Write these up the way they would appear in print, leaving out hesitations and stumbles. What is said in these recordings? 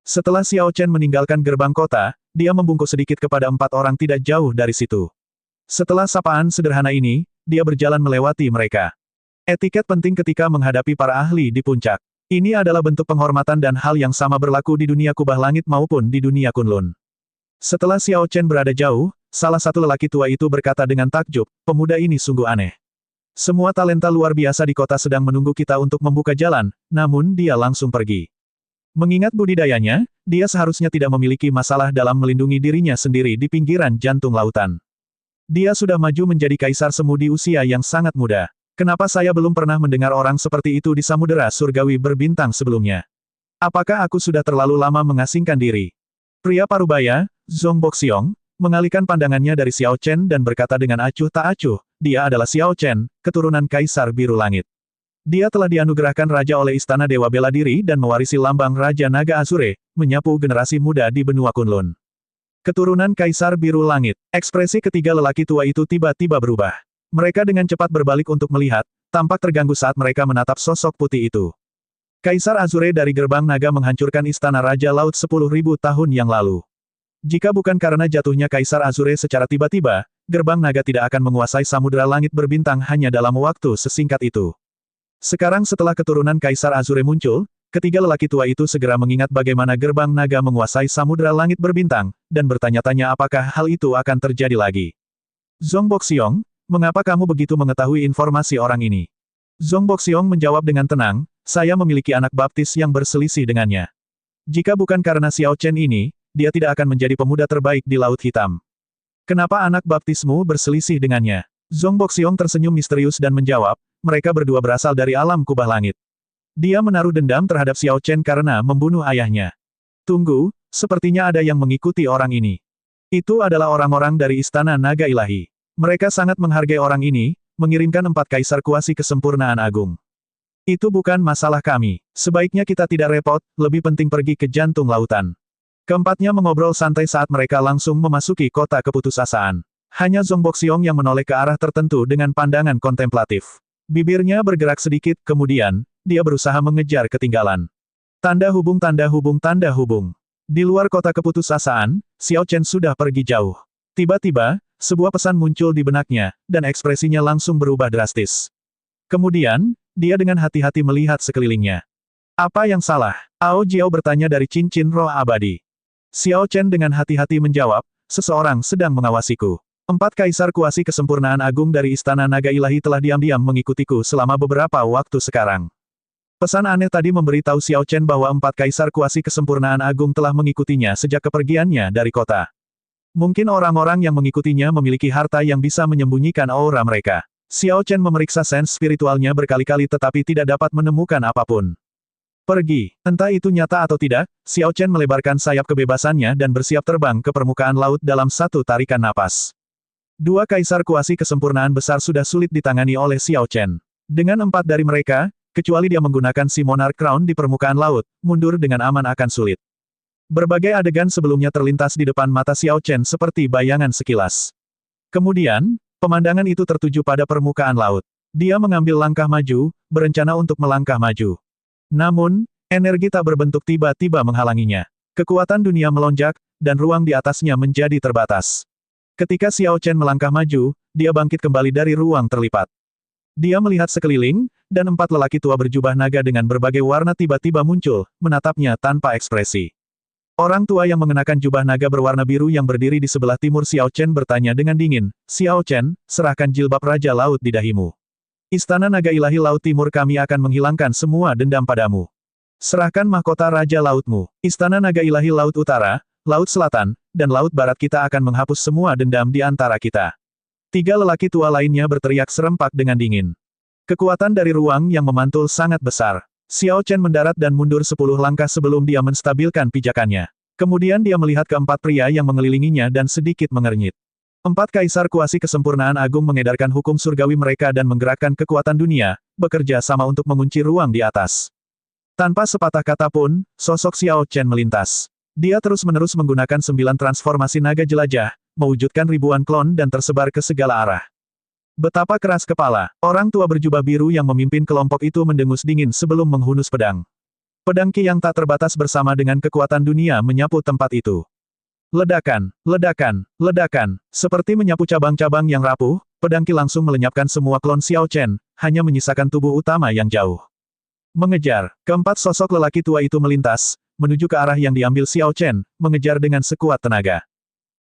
Setelah Xiao Chen meninggalkan gerbang kota, dia membungkuk sedikit kepada 4 orang tidak jauh dari situ. Setelah sapaan sederhana ini, dia berjalan melewati mereka. Etiket penting ketika menghadapi para ahli di puncak. Ini adalah bentuk penghormatan dan hal yang sama berlaku di dunia kubah langit maupun di dunia Kunlun. Setelah Xiao Chen berada jauh, salah satu lelaki tua itu berkata dengan takjub, pemuda ini sungguh aneh. Semua talenta luar biasa di kota sedang menunggu kita untuk membuka jalan, namun dia langsung pergi. Mengingat budidayanya, dia seharusnya tidak memiliki masalah dalam melindungi dirinya sendiri di pinggiran jantung lautan. Dia sudah maju menjadi kaisar semu di usia yang sangat muda. Kenapa saya belum pernah mendengar orang seperti itu di samudera surgawi berbintang sebelumnya? Apakah aku sudah terlalu lama mengasingkan diri? Pria parubaya, Zhong Boxiong, mengalihkan pandangannya dari Xiao Chen dan berkata dengan acuh tak acuh, dia adalah Xiao Chen, keturunan Kaisar Biru Langit. Dia telah dianugerahkan raja oleh Istana Dewa Bela Diri dan mewarisi lambang Raja Naga Azure, menyapu generasi muda di benua Kunlun. Keturunan Kaisar Biru Langit. Ekspresi ketiga lelaki tua itu tiba-tiba berubah. Mereka dengan cepat berbalik untuk melihat, tampak terganggu saat mereka menatap sosok putih itu. Kaisar Azure dari Gerbang Naga menghancurkan Istana Raja Laut 10.000 tahun yang lalu. Jika bukan karena jatuhnya Kaisar Azure secara tiba-tiba, Gerbang Naga tidak akan menguasai Samudera Langit Berbintang hanya dalam waktu sesingkat itu. Sekarang setelah keturunan Kaisar Azure muncul, ketiga lelaki tua itu segera mengingat bagaimana Gerbang Naga menguasai Samudera Langit Berbintang, dan bertanya-tanya apakah hal itu akan terjadi lagi. Zhong Boxiong, mengapa kamu begitu mengetahui informasi orang ini? Zhong Boxiong menjawab dengan tenang, saya memiliki anak baptis yang berselisih dengannya. Jika bukan karena Xiao Chen ini, dia tidak akan menjadi pemuda terbaik di Laut Hitam. Kenapa anak baptismu berselisih dengannya? Zhong Boxiong tersenyum misterius dan menjawab, mereka berdua berasal dari alam kubah langit. Dia menaruh dendam terhadap Xiao Chen karena membunuh ayahnya. Tunggu, sepertinya ada yang mengikuti orang ini. Itu adalah orang-orang dari Istana Naga Ilahi. Mereka sangat menghargai orang ini, mengirimkan 4 kaisar kuasi kesempurnaan agung. Itu bukan masalah kami. Sebaiknya kita tidak repot, lebih penting pergi ke jantung lautan. Keempatnya mengobrol santai saat mereka langsung memasuki kota keputusasaan. Hanya Zhong Boxiong yang menoleh ke arah tertentu dengan pandangan kontemplatif. Bibirnya bergerak sedikit, kemudian, dia berusaha mengejar ketinggalan. Tanda hubung tanda hubung tanda hubung. Di luar kota keputusasaan, Xiao Chen sudah pergi jauh. Tiba-tiba, sebuah pesan muncul di benaknya, dan ekspresinya langsung berubah drastis. Kemudian, dia dengan hati-hati melihat sekelilingnya. Apa yang salah? Ao Jiao bertanya dari cincin roh abadi. Xiao Chen dengan hati-hati menjawab, seseorang sedang mengawasiku. 4 kaisar kuasi kesempurnaan agung dari Istana Naga Ilahi telah diam-diam mengikutiku selama beberapa waktu sekarang. Pesan aneh tadi memberitahu Xiao Chen bahwa 4 kaisar kuasi kesempurnaan agung telah mengikutinya sejak kepergiannya dari kota. Mungkin orang-orang yang mengikutinya memiliki harta yang bisa menyembunyikan aura mereka. Xiao Chen memeriksa sense spiritualnya berkali-kali tetapi tidak dapat menemukan apapun. Pergi. Entah itu nyata atau tidak, Xiao Chen melebarkan sayap kebebasannya dan bersiap terbang ke permukaan laut dalam satu tarikan napas. 2 kaisar kuasi kesempurnaan besar sudah sulit ditangani oleh Xiao Chen. Dengan 4 dari mereka, kecuali dia menggunakan si Monarch Crown di permukaan laut, mundur dengan aman akan sulit. Berbagai adegan sebelumnya terlintas di depan mata Xiao Chen seperti bayangan sekilas. Kemudian, pemandangan itu tertuju pada permukaan laut. Dia mengambil langkah maju, berencana untuk melangkah maju. Namun, energi tak berbentuk tiba-tiba menghalanginya. Kekuatan dunia melonjak, dan ruang di atasnya menjadi terbatas. Ketika Xiao Chen melangkah maju, dia bangkit kembali dari ruang terlipat. Dia melihat sekeliling, dan 4 lelaki tua berjubah naga dengan berbagai warna tiba-tiba muncul, menatapnya tanpa ekspresi. Orang tua yang mengenakan jubah naga berwarna biru yang berdiri di sebelah timur Xiao Chen bertanya dengan dingin, Xiao Chen, serahkan jilbab Raja Laut di dahimu. Istana Naga Ilahi Laut Timur kami akan menghilangkan semua dendam padamu. Serahkan mahkota Raja Lautmu. Istana Naga Ilahi Laut Utara, Laut Selatan, dan Laut Barat kita akan menghapus semua dendam di antara kita. 3 lelaki tua lainnya berteriak serempak dengan dingin. Kekuatan dari ruang yang memantul sangat besar. Xiao Chen mendarat dan mundur 10 langkah sebelum dia menstabilkan pijakannya. Kemudian dia melihat ke-4 pria yang mengelilinginya dan sedikit mengernyit. 4 kaisar kuasi kesempurnaan agung mengedarkan hukum surgawi mereka dan menggerakkan kekuatan dunia, bekerja sama untuk mengunci ruang di atas. Tanpa sepatah kata pun, sosok Xiao Chen melintas. Dia terus-menerus menggunakan 9 transformasi naga jelajah, mewujudkan ribuan klon dan tersebar ke segala arah. Betapa keras kepala, orang tua berjubah biru yang memimpin kelompok itu mendengus dingin sebelum menghunus pedang. Pedang Ki yang tak terbatas bersama dengan kekuatan dunia menyapu tempat itu. Ledakan, ledakan, ledakan. Seperti menyapu cabang-cabang yang rapuh, pedang Ki langsung melenyapkan semua klon Xiao Chen, hanya menyisakan tubuh utama yang jauh. Mengejar, keempat sosok lelaki tua itu melintas, menuju ke arah yang diambil Xiao Chen, mengejar dengan sekuat tenaga.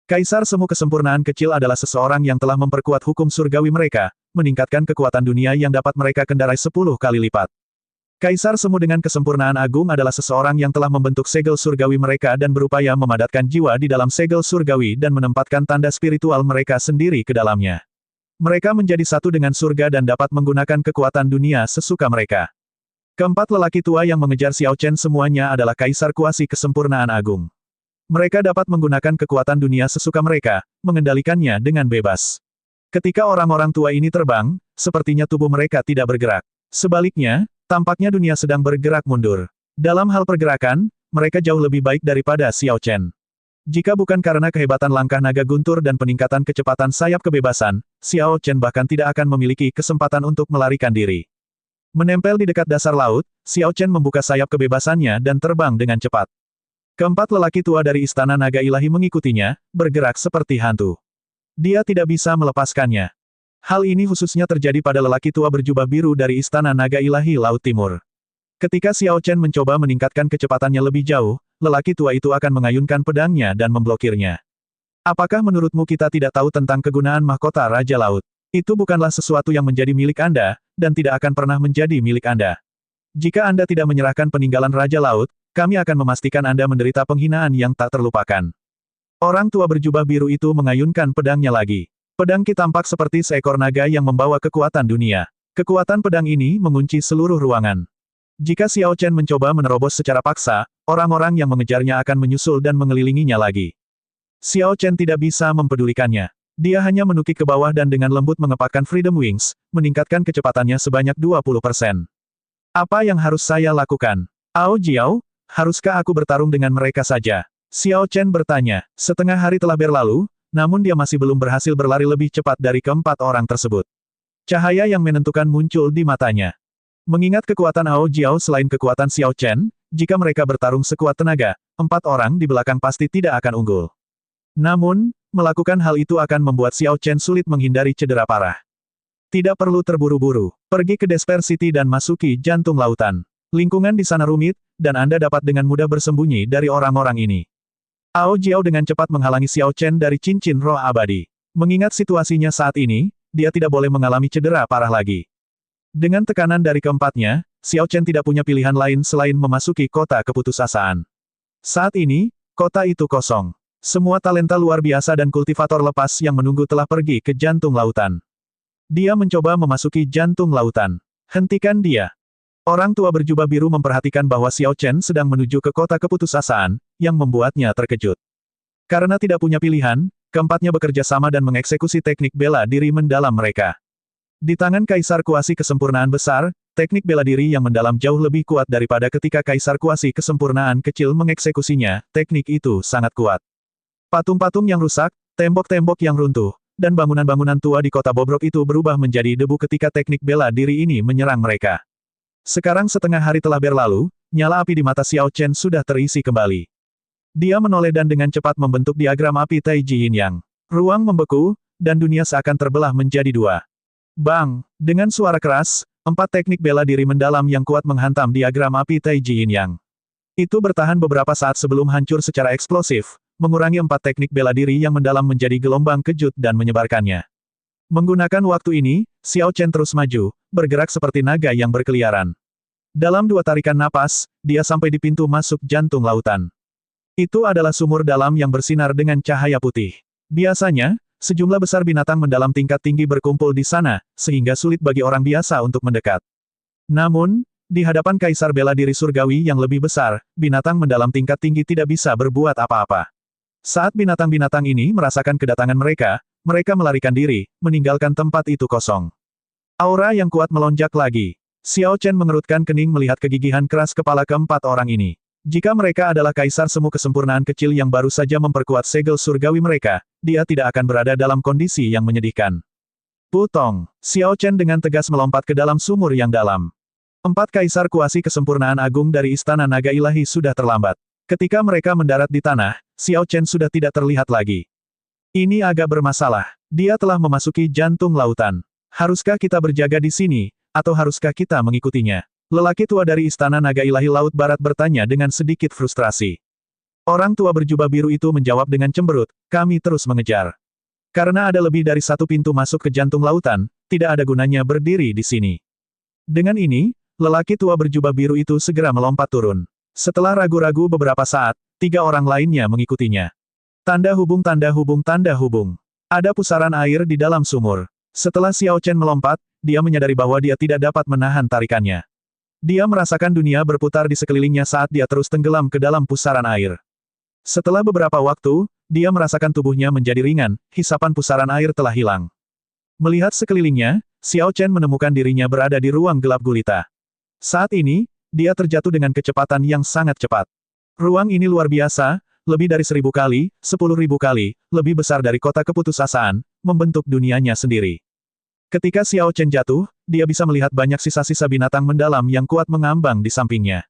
Kaisar Semu Kesempurnaan Kecil adalah seseorang yang telah memperkuat hukum surgawi mereka, meningkatkan kekuatan dunia yang dapat mereka kendarai 10 kali lipat. Kaisar Semu dengan Kesempurnaan Agung adalah seseorang yang telah membentuk segel surgawi mereka dan berupaya memadatkan jiwa di dalam segel surgawi dan menempatkan tanda spiritual mereka sendiri ke dalamnya. Mereka menjadi satu dengan surga dan dapat menggunakan kekuatan dunia sesuka mereka. Keempat lelaki tua yang mengejar Xiao Chen semuanya adalah Kaisar Kuasi Kesempurnaan Agung. Mereka dapat menggunakan kekuatan dunia sesuka mereka, mengendalikannya dengan bebas. Ketika orang-orang tua ini terbang, sepertinya tubuh mereka tidak bergerak. Sebaliknya, tampaknya dunia sedang bergerak mundur. Dalam hal pergerakan, mereka jauh lebih baik daripada Xiao Chen. Jika bukan karena kehebatan langkah naga guntur dan peningkatan kecepatan sayap kebebasan, Xiao Chen bahkan tidak akan memiliki kesempatan untuk melarikan diri. Menempel di dekat dasar laut, Xiao Chen membuka sayap kebebasannya dan terbang dengan cepat. Keempat lelaki tua dari Istana Naga Ilahi mengikutinya, bergerak seperti hantu. Dia tidak bisa melepaskannya. Hal ini khususnya terjadi pada lelaki tua berjubah biru dari Istana Naga Ilahi Laut Timur. Ketika Xiao Chen mencoba meningkatkan kecepatannya lebih jauh, lelaki tua itu akan mengayunkan pedangnya dan memblokirnya. Apakah menurutmu kita tidak tahu tentang kegunaan mahkota Raja Laut? Itu bukanlah sesuatu yang menjadi milik Anda, dan tidak akan pernah menjadi milik Anda. Jika Anda tidak menyerahkan peninggalan Raja Laut, kami akan memastikan Anda menderita penghinaan yang tak terlupakan. Orang tua berjubah biru itu mengayunkan pedangnya lagi. Pedang Ki tampak seperti seekor naga yang membawa kekuatan dunia. Kekuatan pedang ini mengunci seluruh ruangan. Jika Xiao Chen mencoba menerobos secara paksa, orang-orang yang mengejarnya akan menyusul dan mengelilinginya lagi. Xiao Chen tidak bisa mempedulikannya. Dia hanya menukik ke bawah dan dengan lembut mengepakkan Freedom Wings, meningkatkan kecepatannya sebanyak 20%. Apa yang harus saya lakukan? Ao Jiao, haruskah aku bertarung dengan mereka saja? Xiao Chen bertanya. Setengah hari telah berlalu, namun dia masih belum berhasil berlari lebih cepat dari keempat orang tersebut. Cahaya yang menentukan muncul di matanya. Mengingat kekuatan Ao Jiao selain kekuatan Xiao Chen, jika mereka bertarung sekuat tenaga, 4 orang di belakang pasti tidak akan unggul. Namun, melakukan hal itu akan membuat Xiao Chen sulit menghindari cedera parah. Tidak perlu terburu-buru. Pergi ke Despair City dan masuki jantung lautan. Lingkungan di sana rumit, dan Anda dapat dengan mudah bersembunyi dari orang-orang ini. Ao Jiao dengan cepat menghalangi Xiao Chen dari cincin roh abadi. Mengingat situasinya saat ini, dia tidak boleh mengalami cedera parah lagi. Dengan tekanan dari keempatnya, Xiao Chen tidak punya pilihan lain selain memasuki kota keputusasaan. Saat ini, kota itu kosong. Semua talenta luar biasa dan kultivator lepas yang menunggu telah pergi ke jantung lautan. Dia mencoba memasuki jantung lautan. Hentikan dia. Orang tua berjubah biru memperhatikan bahwa Xiao Chen sedang menuju ke kota keputusasaan, yang membuatnya terkejut. Karena tidak punya pilihan, keempatnya bekerja sama dan mengeksekusi teknik bela diri mendalam mereka. Di tangan Kaisar Kuasi Kesempurnaan Besar, teknik bela diri yang mendalam jauh lebih kuat daripada ketika Kaisar Kuasi Kesempurnaan Kecil mengeksekusinya, teknik itu sangat kuat. Patung-patung yang rusak, tembok-tembok yang runtuh, dan bangunan-bangunan tua di kota bobrok itu berubah menjadi debu ketika teknik bela diri ini menyerang mereka. Sekarang setengah hari telah berlalu, nyala api di mata Xiao Chen sudah terisi kembali. Dia menoleh dan dengan cepat membentuk diagram api Taiji Yin Yang. Ruang membeku, dan dunia seakan terbelah menjadi dua. Bang! Dengan suara keras, 4 teknik bela diri mendalam yang kuat menghantam diagram api Taiji Yin Yang. Itu bertahan beberapa saat sebelum hancur secara eksplosif, mengurangi 4 teknik bela diri yang mendalam menjadi gelombang kejut dan menyebarkannya. Menggunakan waktu ini, Xiao Chen terus maju, bergerak seperti naga yang berkeliaran. Dalam 2 tarikan napas, dia sampai di pintu masuk jantung lautan. Itu adalah sumur dalam yang bersinar dengan cahaya putih. Biasanya, sejumlah besar binatang mendalam tingkat tinggi berkumpul di sana, sehingga sulit bagi orang biasa untuk mendekat. Namun, di hadapan Kaisar Bela Diri Surgawi yang lebih besar, binatang mendalam tingkat tinggi tidak bisa berbuat apa-apa. Saat binatang-binatang ini merasakan kedatangan mereka melarikan diri, meninggalkan tempat itu kosong. Aura yang kuat melonjak lagi. Xiao Chen mengerutkan kening melihat kegigihan keras kepala keempat orang ini. Jika mereka adalah Kaisar Semu Kesempurnaan Kecil yang baru saja memperkuat segel surgawi mereka, dia tidak akan berada dalam kondisi yang menyedihkan. Putong! Xiao Chen dengan tegas melompat ke dalam sumur yang dalam. Empat kaisar kuasi kesempurnaan agung dari Istana Naga Ilahi sudah terlambat. Ketika mereka mendarat di tanah, Xiao Chen sudah tidak terlihat lagi. Ini agak bermasalah. Dia telah memasuki jantung lautan. Haruskah kita berjaga di sini, atau haruskah kita mengikutinya? Lelaki tua dari Istana Naga Ilahi Laut Barat bertanya dengan sedikit frustrasi. Orang tua berjubah biru itu menjawab dengan cemberut, kami terus mengejar. Karena ada lebih dari satu pintu masuk ke jantung lautan, tidak ada gunanya berdiri di sini. Dengan ini, lelaki tua berjubah biru itu segera melompat turun. Setelah ragu-ragu beberapa saat, 3 orang lainnya mengikutinya. Tanda hubung tanda hubung tanda hubung. Ada pusaran air di dalam sumur. Setelah Xiao Chen melompat, dia menyadari bahwa dia tidak dapat menahan tarikannya. Dia merasakan dunia berputar di sekelilingnya saat dia terus tenggelam ke dalam pusaran air. Setelah beberapa waktu, dia merasakan tubuhnya menjadi ringan, hisapan pusaran air telah hilang. Melihat sekelilingnya, Xiao Chen menemukan dirinya berada di ruang gelap gulita. Saat ini, dia terjatuh dengan kecepatan yang sangat cepat. Ruang ini luar biasa, lebih dari 1000 kali, 10.000 kali, lebih besar dari kota keputusasaan, membentuk dunianya sendiri. Ketika Xiao Chen jatuh, dia bisa melihat banyak sisa-sisa binatang mendalam yang kuat mengambang di sampingnya.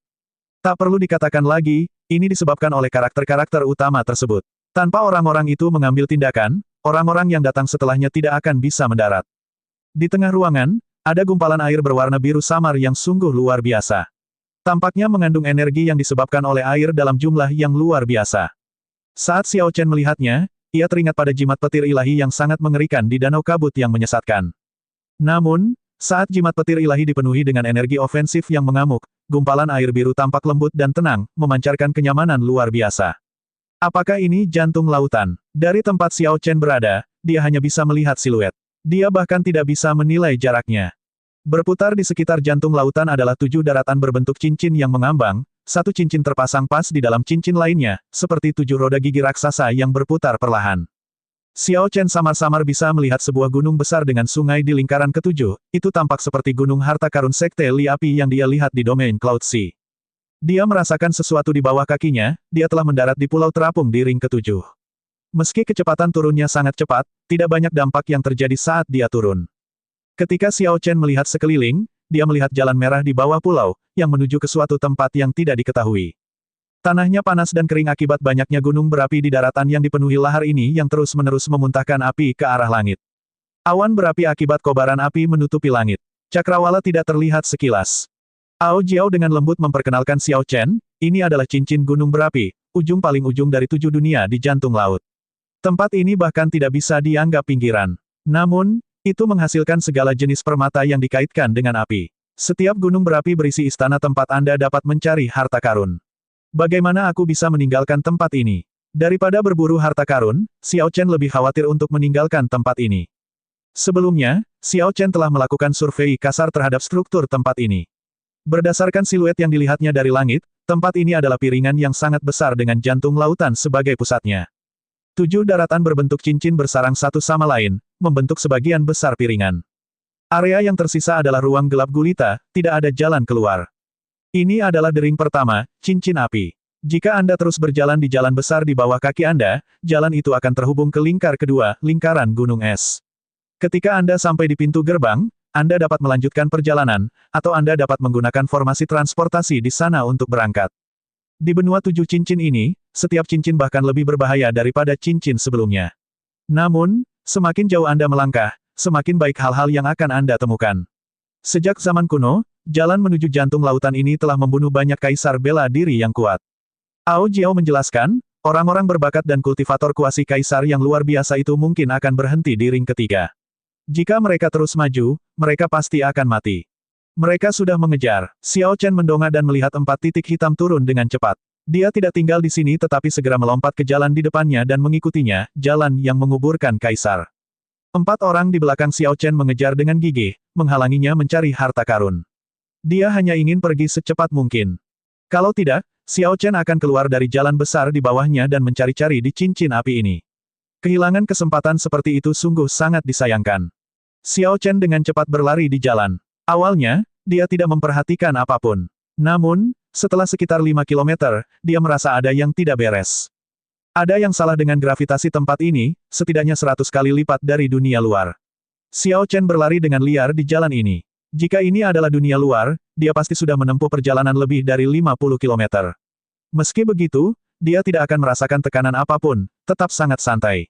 Tak perlu dikatakan lagi, ini disebabkan oleh karakter-karakter utama tersebut. Tanpa orang-orang itu mengambil tindakan, orang-orang yang datang setelahnya tidak akan bisa mendarat. Di tengah ruangan, ada gumpalan air berwarna biru samar yang sungguh luar biasa. Tampaknya mengandung energi yang disebabkan oleh air dalam jumlah yang luar biasa. Saat Xiao Chen melihatnya, ia teringat pada jimat petir ilahi yang sangat mengerikan di danau kabut yang menyesatkan. Namun, saat jimat petir ilahi dipenuhi dengan energi ofensif yang mengamuk, gumpalan air biru tampak lembut dan tenang, memancarkan kenyamanan luar biasa. Apakah ini jantung lautan? Dari tempat Xiao Chen berada, dia hanya bisa melihat siluet. Dia bahkan tidak bisa menilai jaraknya. Berputar di sekitar jantung lautan adalah 7 daratan berbentuk cincin yang mengambang, satu cincin terpasang pas di dalam cincin lainnya, seperti 7 roda gigi raksasa yang berputar perlahan. Xiao Chen samar-samar bisa melihat sebuah gunung besar dengan sungai di lingkaran ketujuh, itu tampak seperti gunung harta karun sekte Li Api yang dia lihat di domain Cloud Sea. Dia merasakan sesuatu di bawah kakinya, dia telah mendarat di pulau terapung di ring ketujuh. Meski kecepatan turunnya sangat cepat, tidak banyak dampak yang terjadi saat dia turun. Ketika Xiao Chen melihat sekeliling, dia melihat jalan merah di bawah pulau, yang menuju ke suatu tempat yang tidak diketahui. Tanahnya panas dan kering akibat banyaknya gunung berapi di daratan yang dipenuhi lahar ini yang terus-menerus memuntahkan api ke arah langit. Awan berapi akibat kobaran api menutupi langit. Cakrawala tidak terlihat sekilas. Ao Jiao dengan lembut memperkenalkan Xiao Chen, ini adalah cincin gunung berapi, ujung paling ujung dari 7 dunia di jantung laut. Tempat ini bahkan tidak bisa dianggap pinggiran. Namun, itu menghasilkan segala jenis permata yang dikaitkan dengan api. Setiap gunung berapi berisi istana tempat Anda dapat mencari harta karun. Bagaimana aku bisa meninggalkan tempat ini? Daripada berburu harta karun, Xiao Chen lebih khawatir untuk meninggalkan tempat ini. Sebelumnya, Xiao Chen telah melakukan survei kasar terhadap struktur tempat ini. Berdasarkan siluet yang dilihatnya dari langit, tempat ini adalah piringan yang sangat besar dengan jantung lautan sebagai pusatnya. 7 daratan berbentuk cincin bersarang satu sama lain, membentuk sebagian besar piringan. Area yang tersisa adalah ruang gelap gulita, tidak ada jalan keluar. Ini adalah dering pertama, cincin api. Jika Anda terus berjalan di jalan besar di bawah kaki Anda, jalan itu akan terhubung ke lingkar kedua, lingkaran gunung es. Ketika Anda sampai di pintu gerbang, Anda dapat melanjutkan perjalanan, atau Anda dapat menggunakan formasi transportasi di sana untuk berangkat. Di benua 7 cincin ini, setiap cincin bahkan lebih berbahaya daripada cincin sebelumnya. Namun, semakin jauh Anda melangkah, semakin baik hal-hal yang akan Anda temukan. Sejak zaman kuno, jalan menuju jantung lautan ini telah membunuh banyak kaisar bela diri yang kuat. Ao Jiao menjelaskan, orang-orang berbakat dan kultivator kuasi kaisar yang luar biasa itu mungkin akan berhenti di ring ketiga. Jika mereka terus maju, mereka pasti akan mati. Mereka sudah mengejar. Xiao Chen mendongak dan melihat 4 titik hitam turun dengan cepat. Dia tidak tinggal di sini tetapi segera melompat ke jalan di depannya dan mengikutinya, jalan yang menguburkan kaisar. 4 orang di belakang Xiao Chen mengejar dengan gigih, menghalanginya mencari harta karun. Dia hanya ingin pergi secepat mungkin. Kalau tidak, Xiao Chen akan keluar dari jalan besar di bawahnya dan mencari-cari di cincin api ini. Kehilangan kesempatan seperti itu sungguh sangat disayangkan. Xiao Chen dengan cepat berlari di jalan. Awalnya, dia tidak memperhatikan apapun. Namun, setelah sekitar 5 kilometer, dia merasa ada yang tidak beres. Ada yang salah dengan gravitasi tempat ini, setidaknya 100 kali lipat dari dunia luar. Xiao Chen berlari dengan liar di jalan ini. Jika ini adalah dunia luar, dia pasti sudah menempuh perjalanan lebih dari 50 kilometer. Meski begitu, dia tidak akan merasakan tekanan apapun, tetap sangat santai.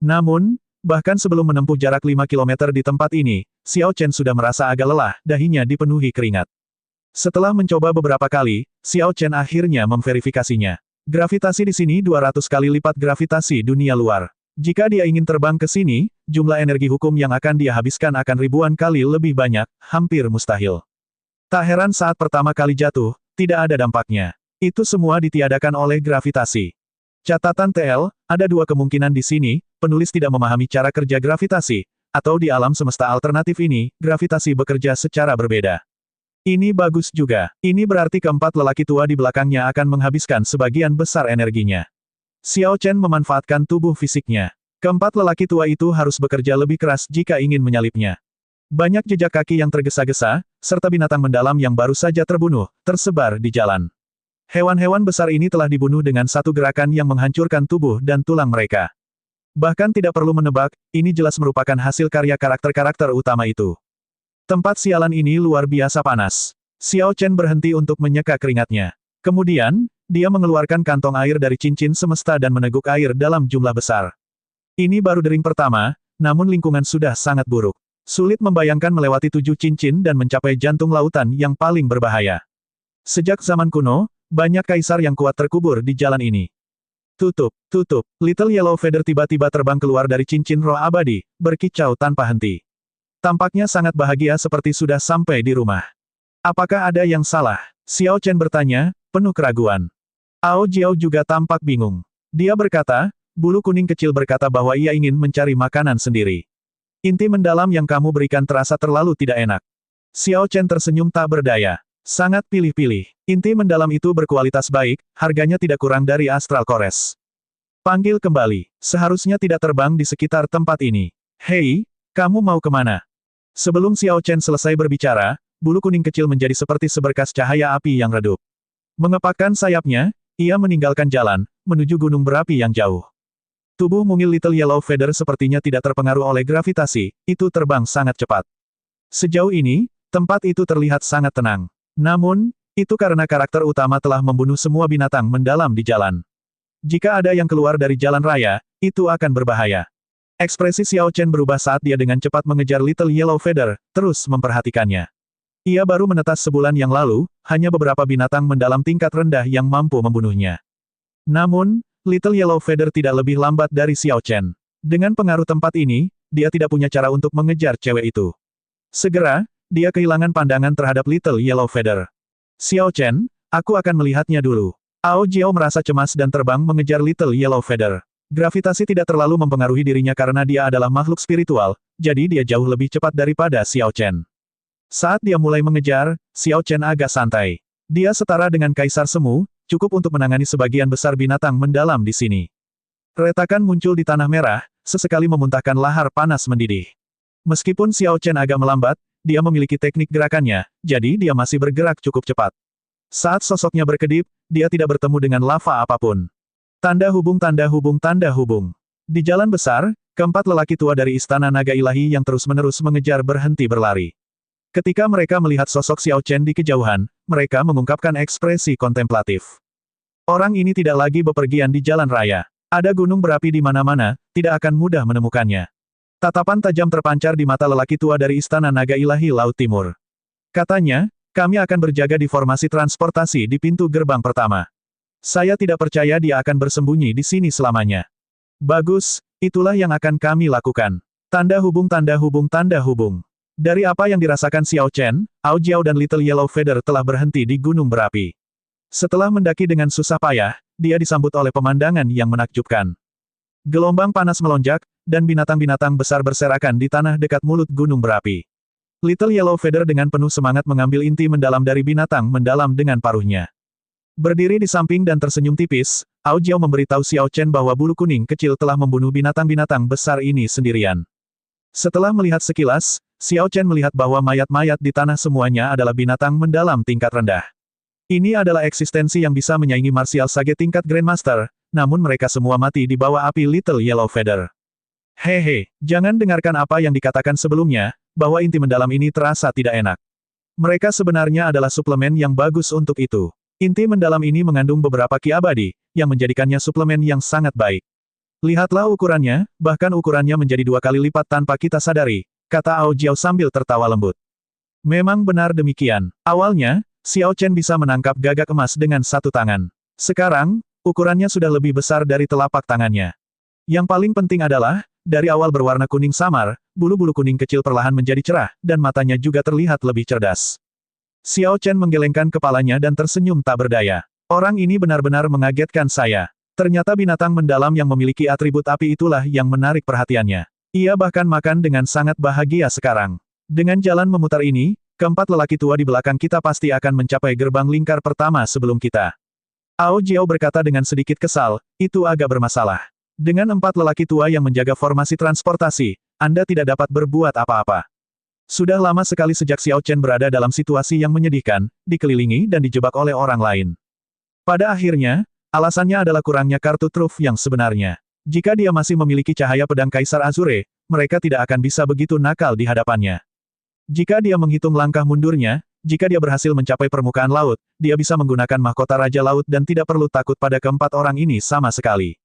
Namun, bahkan sebelum menempuh jarak 5 kilometer di tempat ini, Xiao Chen sudah merasa agak lelah, dahinya dipenuhi keringat. Setelah mencoba beberapa kali, Xiao Chen akhirnya memverifikasinya. Gravitasi di sini 200 kali lipat gravitasi dunia luar. Jika dia ingin terbang ke sini, jumlah energi hukum yang akan dia habiskan akan ribuan kali lebih banyak, hampir mustahil. Tak heran saat pertama kali jatuh, tidak ada dampaknya. Itu semua ditiadakan oleh gravitasi. Catatan TL, ada dua kemungkinan di sini, penulis tidak memahami cara kerja gravitasi, atau di alam semesta alternatif ini, gravitasi bekerja secara berbeda. Ini bagus juga. Ini berarti keempat lelaki tua di belakangnya akan menghabiskan sebagian besar energinya. Xiao Chen memanfaatkan tubuh fisiknya. Keempat lelaki tua itu harus bekerja lebih keras jika ingin menyalipnya. Banyak jejak kaki yang tergesa-gesa, serta binatang mendalam yang baru saja terbunuh, tersebar di jalan. Hewan-hewan besar ini telah dibunuh dengan satu gerakan yang menghancurkan tubuh dan tulang mereka. Bahkan tidak perlu menebak, ini jelas merupakan hasil karya karakter-karakter utama itu. Tempat sialan ini luar biasa panas. Xiao Chen berhenti untuk menyeka keringatnya. Kemudian, dia mengeluarkan kantong air dari cincin semesta dan meneguk air dalam jumlah besar. Ini baru dering pertama, namun lingkungan sudah sangat buruk. Sulit membayangkan melewati 7 cincin dan mencapai jantung lautan yang paling berbahaya. Sejak zaman kuno, banyak kaisar yang kuat terkubur di jalan ini. Tutup, tutup. Little Yellow Feather tiba-tiba terbang keluar dari cincin roh abadi, berkicau tanpa henti. Tampaknya sangat bahagia seperti sudah sampai di rumah. Apakah ada yang salah? Xiao Chen bertanya, penuh keraguan. Ao Jiao juga tampak bingung. Dia berkata, bulu kuning kecil berkata bahwa ia ingin mencari makanan sendiri. Inti mendalam yang kamu berikan terasa terlalu tidak enak. Xiao Chen tersenyum tak berdaya. Sangat pilih-pilih. Inti mendalam itu berkualitas baik, harganya tidak kurang dari Astral Kores. Panggil kembali. Seharusnya tidak terbang di sekitar tempat ini. Hei, kamu mau kemana? Sebelum Xiao Chen selesai berbicara, bulu kuning kecil menjadi seperti seberkas cahaya api yang redup. Mengepakkan sayapnya, ia meninggalkan jalan, menuju gunung berapi yang jauh. Tubuh mungil Little Yellow Feather sepertinya tidak terpengaruh oleh gravitasi, itu terbang sangat cepat. Sejauh ini, tempat itu terlihat sangat tenang. Namun, itu karena karakter utama telah membunuh semua binatang mendalam di jalan. Jika ada yang keluar dari jalan raya, itu akan berbahaya. Ekspresi Xiao Chen berubah saat dia dengan cepat mengejar Little Yellow Feather, terus memperhatikannya. Ia baru menetas sebulan yang lalu, hanya beberapa binatang mendalam tingkat rendah yang mampu membunuhnya. Namun, Little Yellow Feather tidak lebih lambat dari Xiao Chen. Dengan pengaruh tempat ini, dia tidak punya cara untuk mengejar cewek itu. Segera, dia kehilangan pandangan terhadap Little Yellow Feather. Xiao Chen, aku akan melihatnya dulu. Ao Jiao merasa cemas dan terbang mengejar Little Yellow Feather. Gravitasi tidak terlalu mempengaruhi dirinya karena dia adalah makhluk spiritual, jadi dia jauh lebih cepat daripada Xiao Chen. Saat dia mulai mengejar, Xiao Chen agak santai. Dia setara dengan Kaisar Semu, cukup untuk menangani sebagian besar binatang mendalam di sini. Retakan muncul di tanah merah, sesekali memuntahkan lahar panas mendidih. Meskipun Xiao Chen agak melambat, dia memiliki teknik gerakannya, jadi dia masih bergerak cukup cepat. Saat sosoknya berkedip, dia tidak bertemu dengan lava apapun. Tanda hubung tanda hubung tanda hubung. Di jalan besar, keempat lelaki tua dari Istana Naga Ilahi yang terus-menerus mengejar berhenti berlari. Ketika mereka melihat sosok Xiao Chen di kejauhan, mereka mengungkapkan ekspresi kontemplatif. Orang ini tidak lagi bepergian di jalan raya. Ada gunung berapi di mana-mana, tidak akan mudah menemukannya. Tatapan tajam terpancar di mata lelaki tua dari Istana Naga Ilahi Laut Timur. Katanya, kami akan berjaga di formasi transportasi di pintu gerbang pertama. Saya tidak percaya dia akan bersembunyi di sini selamanya. Bagus, itulah yang akan kami lakukan. Tanda hubung tanda hubung tanda hubung. Dari apa yang dirasakan Xiao Chen, Ao Jiao dan Little Yellow Feather telah berhenti di gunung berapi. Setelah mendaki dengan susah payah, dia disambut oleh pemandangan yang menakjubkan. Gelombang panas melonjak, dan binatang-binatang besar berserakan di tanah dekat mulut gunung berapi. Little Yellow Feather dengan penuh semangat mengambil inti mendalam dari binatang mendalam dengan paruhnya. Berdiri di samping dan tersenyum tipis, Ao Jiao memberitahu Xiao Chen bahwa bulu kuning kecil telah membunuh binatang-binatang besar ini sendirian. Setelah melihat sekilas, Xiao Chen melihat bahwa mayat-mayat di tanah semuanya adalah binatang mendalam tingkat rendah. Ini adalah eksistensi yang bisa menyaingi martial sage tingkat Grandmaster, namun mereka semua mati di bawah api Little Yellow Feather. Hehe, jangan dengarkan apa yang dikatakan sebelumnya, bahwa inti mendalam ini terasa tidak enak. Mereka sebenarnya adalah suplemen yang bagus untuk itu. Inti mendalam ini mengandung beberapa ki abadi, yang menjadikannya suplemen yang sangat baik. Lihatlah ukurannya, bahkan ukurannya menjadi 2 kali lipat tanpa kita sadari, kata Ao Jiao sambil tertawa lembut. Memang benar demikian. Awalnya, Xiao Chen bisa menangkap gagak emas dengan satu tangan. Sekarang, ukurannya sudah lebih besar dari telapak tangannya. Yang paling penting adalah, dari awal berwarna kuning samar, bulu-bulu kuning kecil perlahan menjadi cerah, dan matanya juga terlihat lebih cerdas. Xiao Chen menggelengkan kepalanya dan tersenyum tak berdaya. Orang ini benar-benar mengagetkan saya. Ternyata binatang mendalam yang memiliki atribut api itulah yang menarik perhatiannya. Ia bahkan makan dengan sangat bahagia sekarang. Dengan jalan memutar ini, keempat lelaki tua di belakang kita pasti akan mencapai gerbang lingkar pertama sebelum kita. Ao Jiao berkata dengan sedikit kesal, itu agak bermasalah. Dengan 4 lelaki tua yang menjaga formasi transportasi, Anda tidak dapat berbuat apa-apa. Sudah lama sekali sejak Xiao Chen berada dalam situasi yang menyedihkan, dikelilingi dan dijebak oleh orang lain. Pada akhirnya, alasannya adalah kurangnya kartu truf yang sebenarnya. Jika dia masih memiliki cahaya pedang Kaisar Azure, mereka tidak akan bisa begitu nakal di hadapannya. Jika dia menghitung langkah mundurnya, jika dia berhasil mencapai permukaan laut, dia bisa menggunakan mahkota Raja Laut dan tidak perlu takut pada keempat orang ini sama sekali.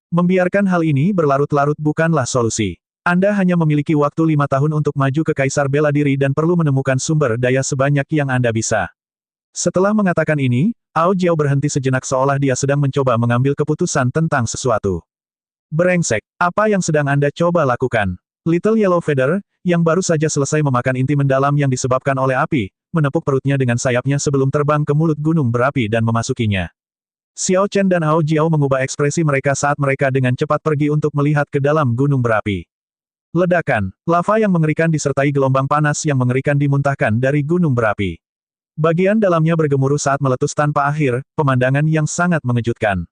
Membiarkan hal ini berlarut-larut bukanlah solusi. Anda hanya memiliki waktu 5 tahun untuk maju ke Kaisar Bela Diri dan perlu menemukan sumber daya sebanyak yang Anda bisa. Setelah mengatakan ini, Ao Jiao berhenti sejenak seolah dia sedang mencoba mengambil keputusan tentang sesuatu. Brengsek, apa yang sedang Anda coba lakukan? Little Yellow Feather, yang baru saja selesai memakan inti mendalam yang disebabkan oleh api, menepuk perutnya dengan sayapnya sebelum terbang ke mulut gunung berapi dan memasukinya. Xiao Chen dan Ao Jiao mengubah ekspresi mereka saat mereka dengan cepat pergi untuk melihat ke dalam gunung berapi. Ledakan, lava yang mengerikan disertai gelombang panas yang mengerikan dimuntahkan dari gunung berapi. Bagian dalamnya bergemuruh saat meletus tanpa akhir, pemandangan yang sangat mengejutkan.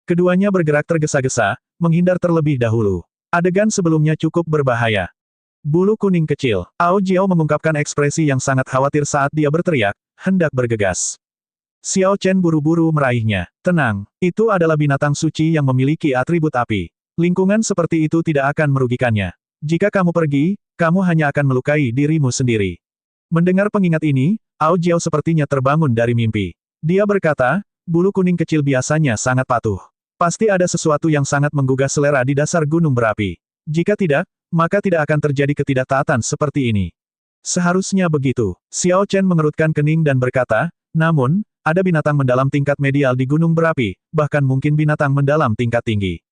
Keduanya bergerak tergesa-gesa, menghindar terlebih dahulu. Adegan sebelumnya cukup berbahaya. Bulu kuning kecil. Ao Jiao mengungkapkan ekspresi yang sangat khawatir saat dia berteriak, hendak bergegas. Xiao Chen buru-buru meraihnya. Tenang, itu adalah binatang suci yang memiliki atribut api. Lingkungan seperti itu tidak akan merugikannya. Jika kamu pergi, kamu hanya akan melukai dirimu sendiri. Mendengar pengingat ini, Ao Jiao sepertinya terbangun dari mimpi. Dia berkata, bulu kuning kecil biasanya sangat patuh. Pasti ada sesuatu yang sangat menggugah selera di dasar gunung berapi. Jika tidak, maka tidak akan terjadi ketidaktaatan seperti ini. Seharusnya begitu. Xiao Chen mengerutkan kening dan berkata, namun, ada binatang mendalam tingkat medial di gunung berapi, bahkan mungkin binatang mendalam tingkat tinggi.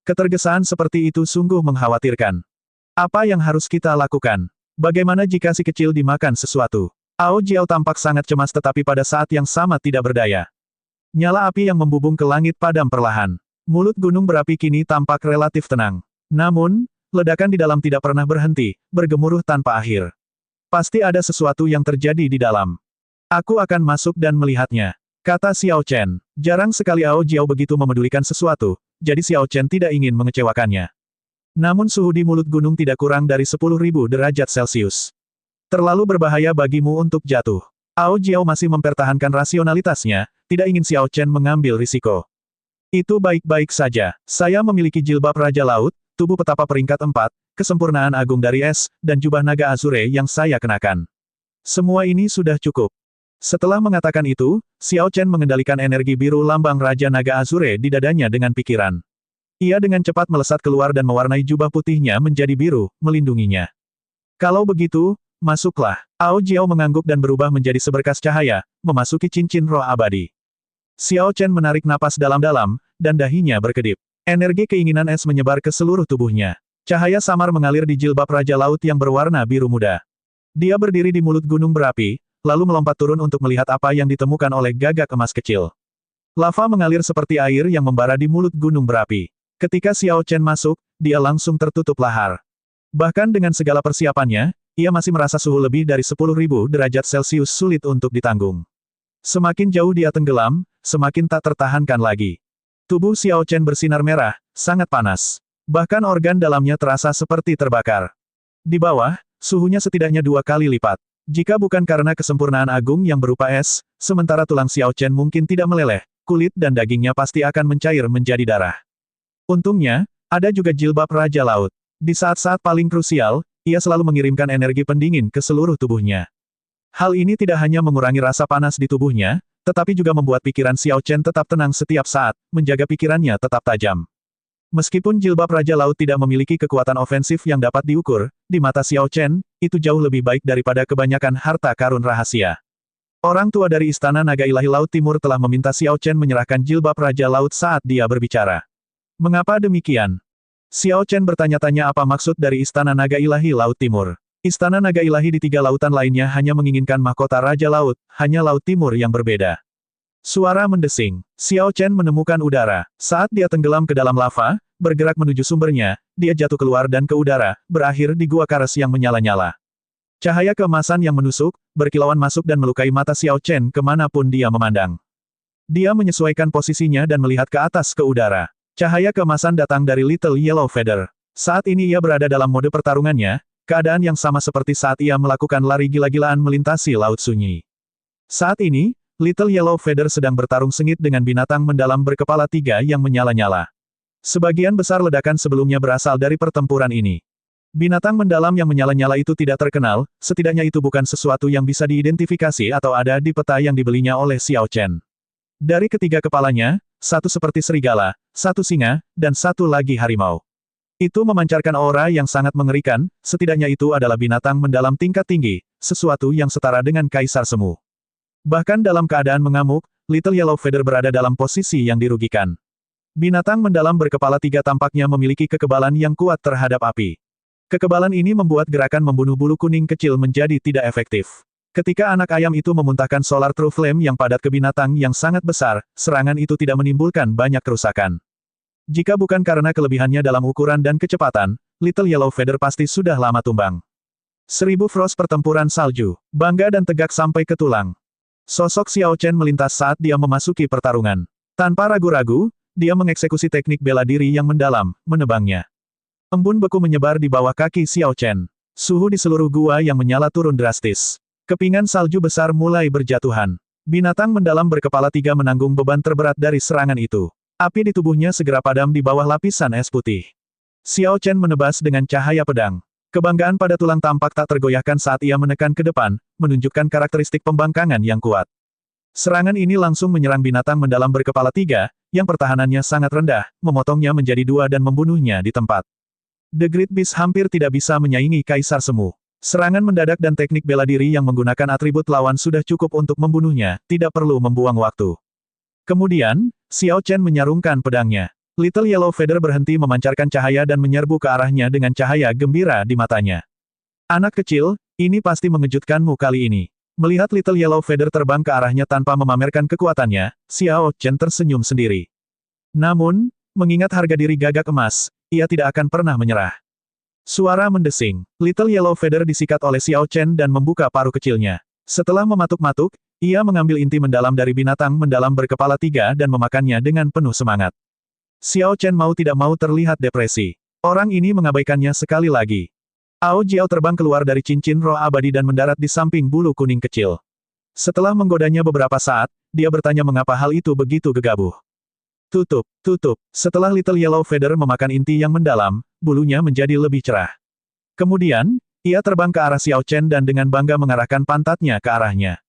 Ketergesaan seperti itu sungguh mengkhawatirkan. Apa yang harus kita lakukan? Bagaimana jika si kecil dimakan sesuatu? Ao Jiao tampak sangat cemas tetapi pada saat yang sama tidak berdaya. Nyala api yang membubung ke langit padam perlahan. Mulut gunung berapi kini tampak relatif tenang. Namun, ledakan di dalam tidak pernah berhenti, bergemuruh tanpa akhir. Pasti ada sesuatu yang terjadi di dalam. Aku akan masuk dan melihatnya, kata Xiao Chen. Jarang sekali Ao Jiao begitu memedulikan sesuatu, jadi Xiao Chen tidak ingin mengecewakannya. Namun suhu di mulut gunung tidak kurang dari 10.000 derajat Celcius. Terlalu berbahaya bagimu untuk jatuh. Ao Jiao masih mempertahankan rasionalitasnya, tidak ingin Xiao Chen mengambil risiko. Itu baik-baik saja. Saya memiliki jilbab Raja Laut, tubuh petapa peringkat 4, kesempurnaan agung dari es, dan jubah naga Azure yang saya kenakan. Semua ini sudah cukup. Setelah mengatakan itu, Xiao Chen mengendalikan energi biru lambang Raja Naga Azure di dadanya dengan pikiran. Ia dengan cepat melesat keluar dan mewarnai jubah putihnya menjadi biru, melindunginya. Kalau begitu, masuklah. Ao Jiao mengangguk dan berubah menjadi seberkas cahaya, memasuki cincin roh abadi. Xiao Chen menarik napas dalam-dalam, dan dahinya berkedip. Energi keinginan es menyebar ke seluruh tubuhnya. Cahaya samar mengalir di jilbab Raja Laut yang berwarna biru muda. Dia berdiri di mulut gunung berapi, lalu melompat turun untuk melihat apa yang ditemukan oleh gagak emas kecil. Lava mengalir seperti air yang membara di mulut gunung berapi. Ketika Xiao Chen masuk, dia langsung tertutup lahar. Bahkan dengan segala persiapannya, ia masih merasa suhu lebih dari 10.000 derajat Celcius sulit untuk ditanggung. Semakin jauh dia tenggelam, semakin tak tertahankan lagi. Tubuh Xiao Chen bersinar merah, sangat panas. Bahkan organ dalamnya terasa seperti terbakar. Di bawah, suhunya setidaknya 2 kali lipat. Jika bukan karena kesempurnaan agung yang berupa es, sementara tulang Xiao Chen mungkin tidak meleleh, kulit dan dagingnya pasti akan mencair menjadi darah. Untungnya, ada juga jilbab Raja Laut. Di saat-saat paling krusial, ia selalu mengirimkan energi pendingin ke seluruh tubuhnya. Hal ini tidak hanya mengurangi rasa panas di tubuhnya, tetapi juga membuat pikiran Xiao Chen tetap tenang setiap saat, menjaga pikirannya tetap tajam. Meskipun jilbab Raja Laut tidak memiliki kekuatan ofensif yang dapat diukur, di mata Xiao Chen, itu jauh lebih baik daripada kebanyakan harta karun rahasia. Orang tua dari Istana Naga Ilahi Laut Timur telah meminta Xiao Chen menyerahkan jilbab Raja Laut saat dia berbicara. Mengapa demikian? Xiao Chen bertanya-tanya apa maksud dari Istana Naga Ilahi Laut Timur. Istana Naga Ilahi di 3 lautan lainnya hanya menginginkan mahkota Raja Laut, hanya Laut Timur yang berbeda. Suara mendesing. Xiao Chen menemukan udara. Saat dia tenggelam ke dalam lava, bergerak menuju sumbernya, dia jatuh keluar dan ke udara, berakhir di gua kares yang menyala-nyala. Cahaya keemasan yang menusuk, berkilauan masuk dan melukai mata Xiao Chen kemanapun dia memandang. Dia menyesuaikan posisinya dan melihat ke atas ke udara. Cahaya keemasan datang dari Little Yellow Feather. Saat ini ia berada dalam mode pertarungannya, keadaan yang sama seperti saat ia melakukan lari gila-gilaan melintasi laut sunyi. Saat ini, Little Yellow Feather sedang bertarung sengit dengan binatang mendalam berkepala 3 yang menyala-nyala. Sebagian besar ledakan sebelumnya berasal dari pertempuran ini. Binatang mendalam yang menyala-nyala itu tidak terkenal, setidaknya itu bukan sesuatu yang bisa diidentifikasi atau ada di peta yang dibelinya oleh Xiao Chen. Dari ketiga kepalanya, satu seperti serigala, satu singa, dan satu lagi harimau. Itu memancarkan aura yang sangat mengerikan, setidaknya itu adalah binatang mendalam tingkat tinggi, sesuatu yang setara dengan Kaisar Semu. Bahkan dalam keadaan mengamuk, Little Yellow Feather berada dalam posisi yang dirugikan. Binatang mendalam berkepala 3 tampaknya memiliki kekebalan yang kuat terhadap api. Kekebalan ini membuat gerakan membunuh bulu kuning kecil menjadi tidak efektif. Ketika anak ayam itu memuntahkan Solar True Flame yang padat ke binatang yang sangat besar, serangan itu tidak menimbulkan banyak kerusakan. Jika bukan karena kelebihannya dalam ukuran dan kecepatan, Little Yellow Feather pasti sudah lama tumbang. 1000 Frost pertempuran salju, bangga dan tegak sampai ke tulang. Sosok Xiao Chen melintas saat dia memasuki pertarungan. Tanpa ragu-ragu, dia mengeksekusi teknik bela diri yang mendalam, menebangnya. Embun beku menyebar di bawah kaki Xiao Chen. Suhu di seluruh gua yang menyala turun drastis. Kepingan salju besar mulai berjatuhan. Binatang mendalam berkepala 3 menanggung beban terberat dari serangan itu. Api di tubuhnya segera padam di bawah lapisan es putih. Xiao Chen menebas dengan cahaya pedang. Kebanggaan pada tulang tampak tak tergoyahkan saat ia menekan ke depan, menunjukkan karakteristik pembangkangan yang kuat. Serangan ini langsung menyerang binatang mendalam berkepala 3, yang pertahanannya sangat rendah, memotongnya menjadi 2 dan membunuhnya di tempat. The Great Beast hampir tidak bisa menyaingi Kaisar Semu. Serangan mendadak dan teknik bela diri yang menggunakan atribut lawan sudah cukup untuk membunuhnya, tidak perlu membuang waktu. Kemudian, Xiao Chen menyarungkan pedangnya. Little Yellow Feather berhenti memancarkan cahaya dan menyerbu ke arahnya dengan cahaya gembira di matanya. Anak kecil, ini pasti mengejutkanmu kali ini. Melihat Little Yellow Feather terbang ke arahnya tanpa memamerkan kekuatannya, Xiao Chen tersenyum sendiri. Namun, mengingat harga diri gagak emas, ia tidak akan pernah menyerah. Suara mendesing. Little Yellow Feather disikat oleh Xiao Chen dan membuka paruh kecilnya. Setelah mematuk-matuk, ia mengambil inti mendalam dari binatang mendalam berkepala 3 dan memakannya dengan penuh semangat. Xiao Chen mau tidak mau terlihat depresi. Orang ini mengabaikannya sekali lagi. Ao Jiao terbang keluar dari cincin roh abadi dan mendarat di samping bulu kuning kecil. Setelah menggodanya beberapa saat, dia bertanya mengapa hal itu begitu gegabah. Tutup, tutup. Setelah Little Yellow Feather memakan inti yang mendalam, bulunya menjadi lebih cerah. Kemudian, ia terbang ke arah Xiao Chen dan dengan bangga mengarahkan pantatnya ke arahnya.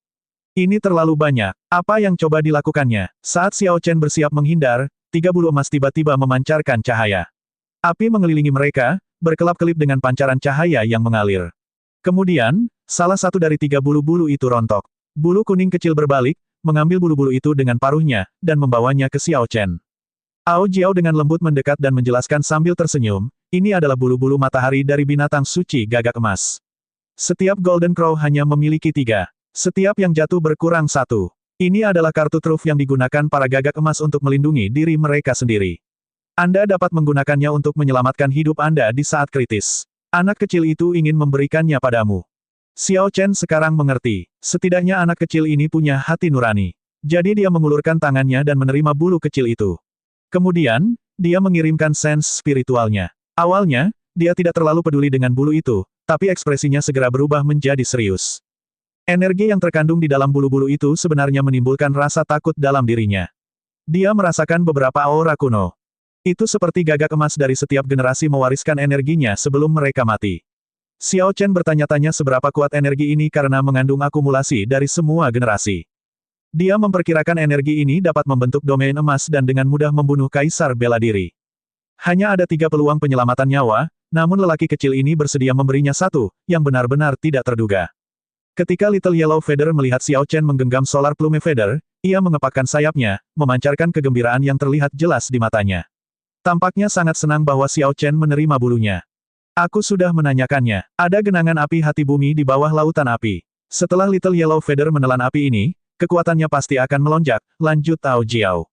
Ini terlalu banyak. Apa yang coba dilakukannya? Saat Xiao Chen bersiap menghindar, 3 bulu emas tiba-tiba memancarkan cahaya. Api mengelilingi mereka, berkelap-kelip dengan pancaran cahaya yang mengalir. Kemudian, salah satu dari 3 bulu-bulu itu rontok. Bulu kuning kecil berbalik, mengambil bulu-bulu itu dengan paruhnya, dan membawanya ke Xiao Chen. Ao Jiao dengan lembut mendekat dan menjelaskan sambil tersenyum, ini adalah bulu-bulu matahari dari binatang suci gagak emas. Setiap Golden Crow hanya memiliki 3. Setiap yang jatuh berkurang 1. Ini adalah kartu truf yang digunakan para gagak emas untuk melindungi diri mereka sendiri. Anda dapat menggunakannya untuk menyelamatkan hidup Anda di saat kritis. Anak kecil itu ingin memberikannya padamu. Xiao Chen sekarang mengerti. Setidaknya anak kecil ini punya hati nurani. Jadi dia mengulurkan tangannya dan menerima bulu kecil itu. Kemudian, dia mengirimkan sense spiritualnya. Awalnya, dia tidak terlalu peduli dengan bulu itu, tapi ekspresinya segera berubah menjadi serius. Energi yang terkandung di dalam bulu-bulu itu sebenarnya menimbulkan rasa takut dalam dirinya. Dia merasakan beberapa aura kuno. Itu seperti gagak emas dari setiap generasi mewariskan energinya sebelum mereka mati. Xiao Chen bertanya-tanya seberapa kuat energi ini karena mengandung akumulasi dari semua generasi. Dia memperkirakan energi ini dapat membentuk domain emas dan dengan mudah membunuh kaisar bela diri. Hanya ada 3 peluang penyelamatan nyawa, namun lelaki kecil ini bersedia memberinya satu, yang benar-benar tidak terduga. Ketika Little Yellow Feather melihat Xiao Chen menggenggam Solar Plume Feather, ia mengepakkan sayapnya, memancarkan kegembiraan yang terlihat jelas di matanya. Tampaknya sangat senang bahwa Xiao Chen menerima bulunya. Aku sudah menanyakannya. Ada genangan api hati bumi di bawah lautan api. Setelah Little Yellow Feather menelan api ini, kekuatannya pasti akan melonjak, lanjut Tao Jiao.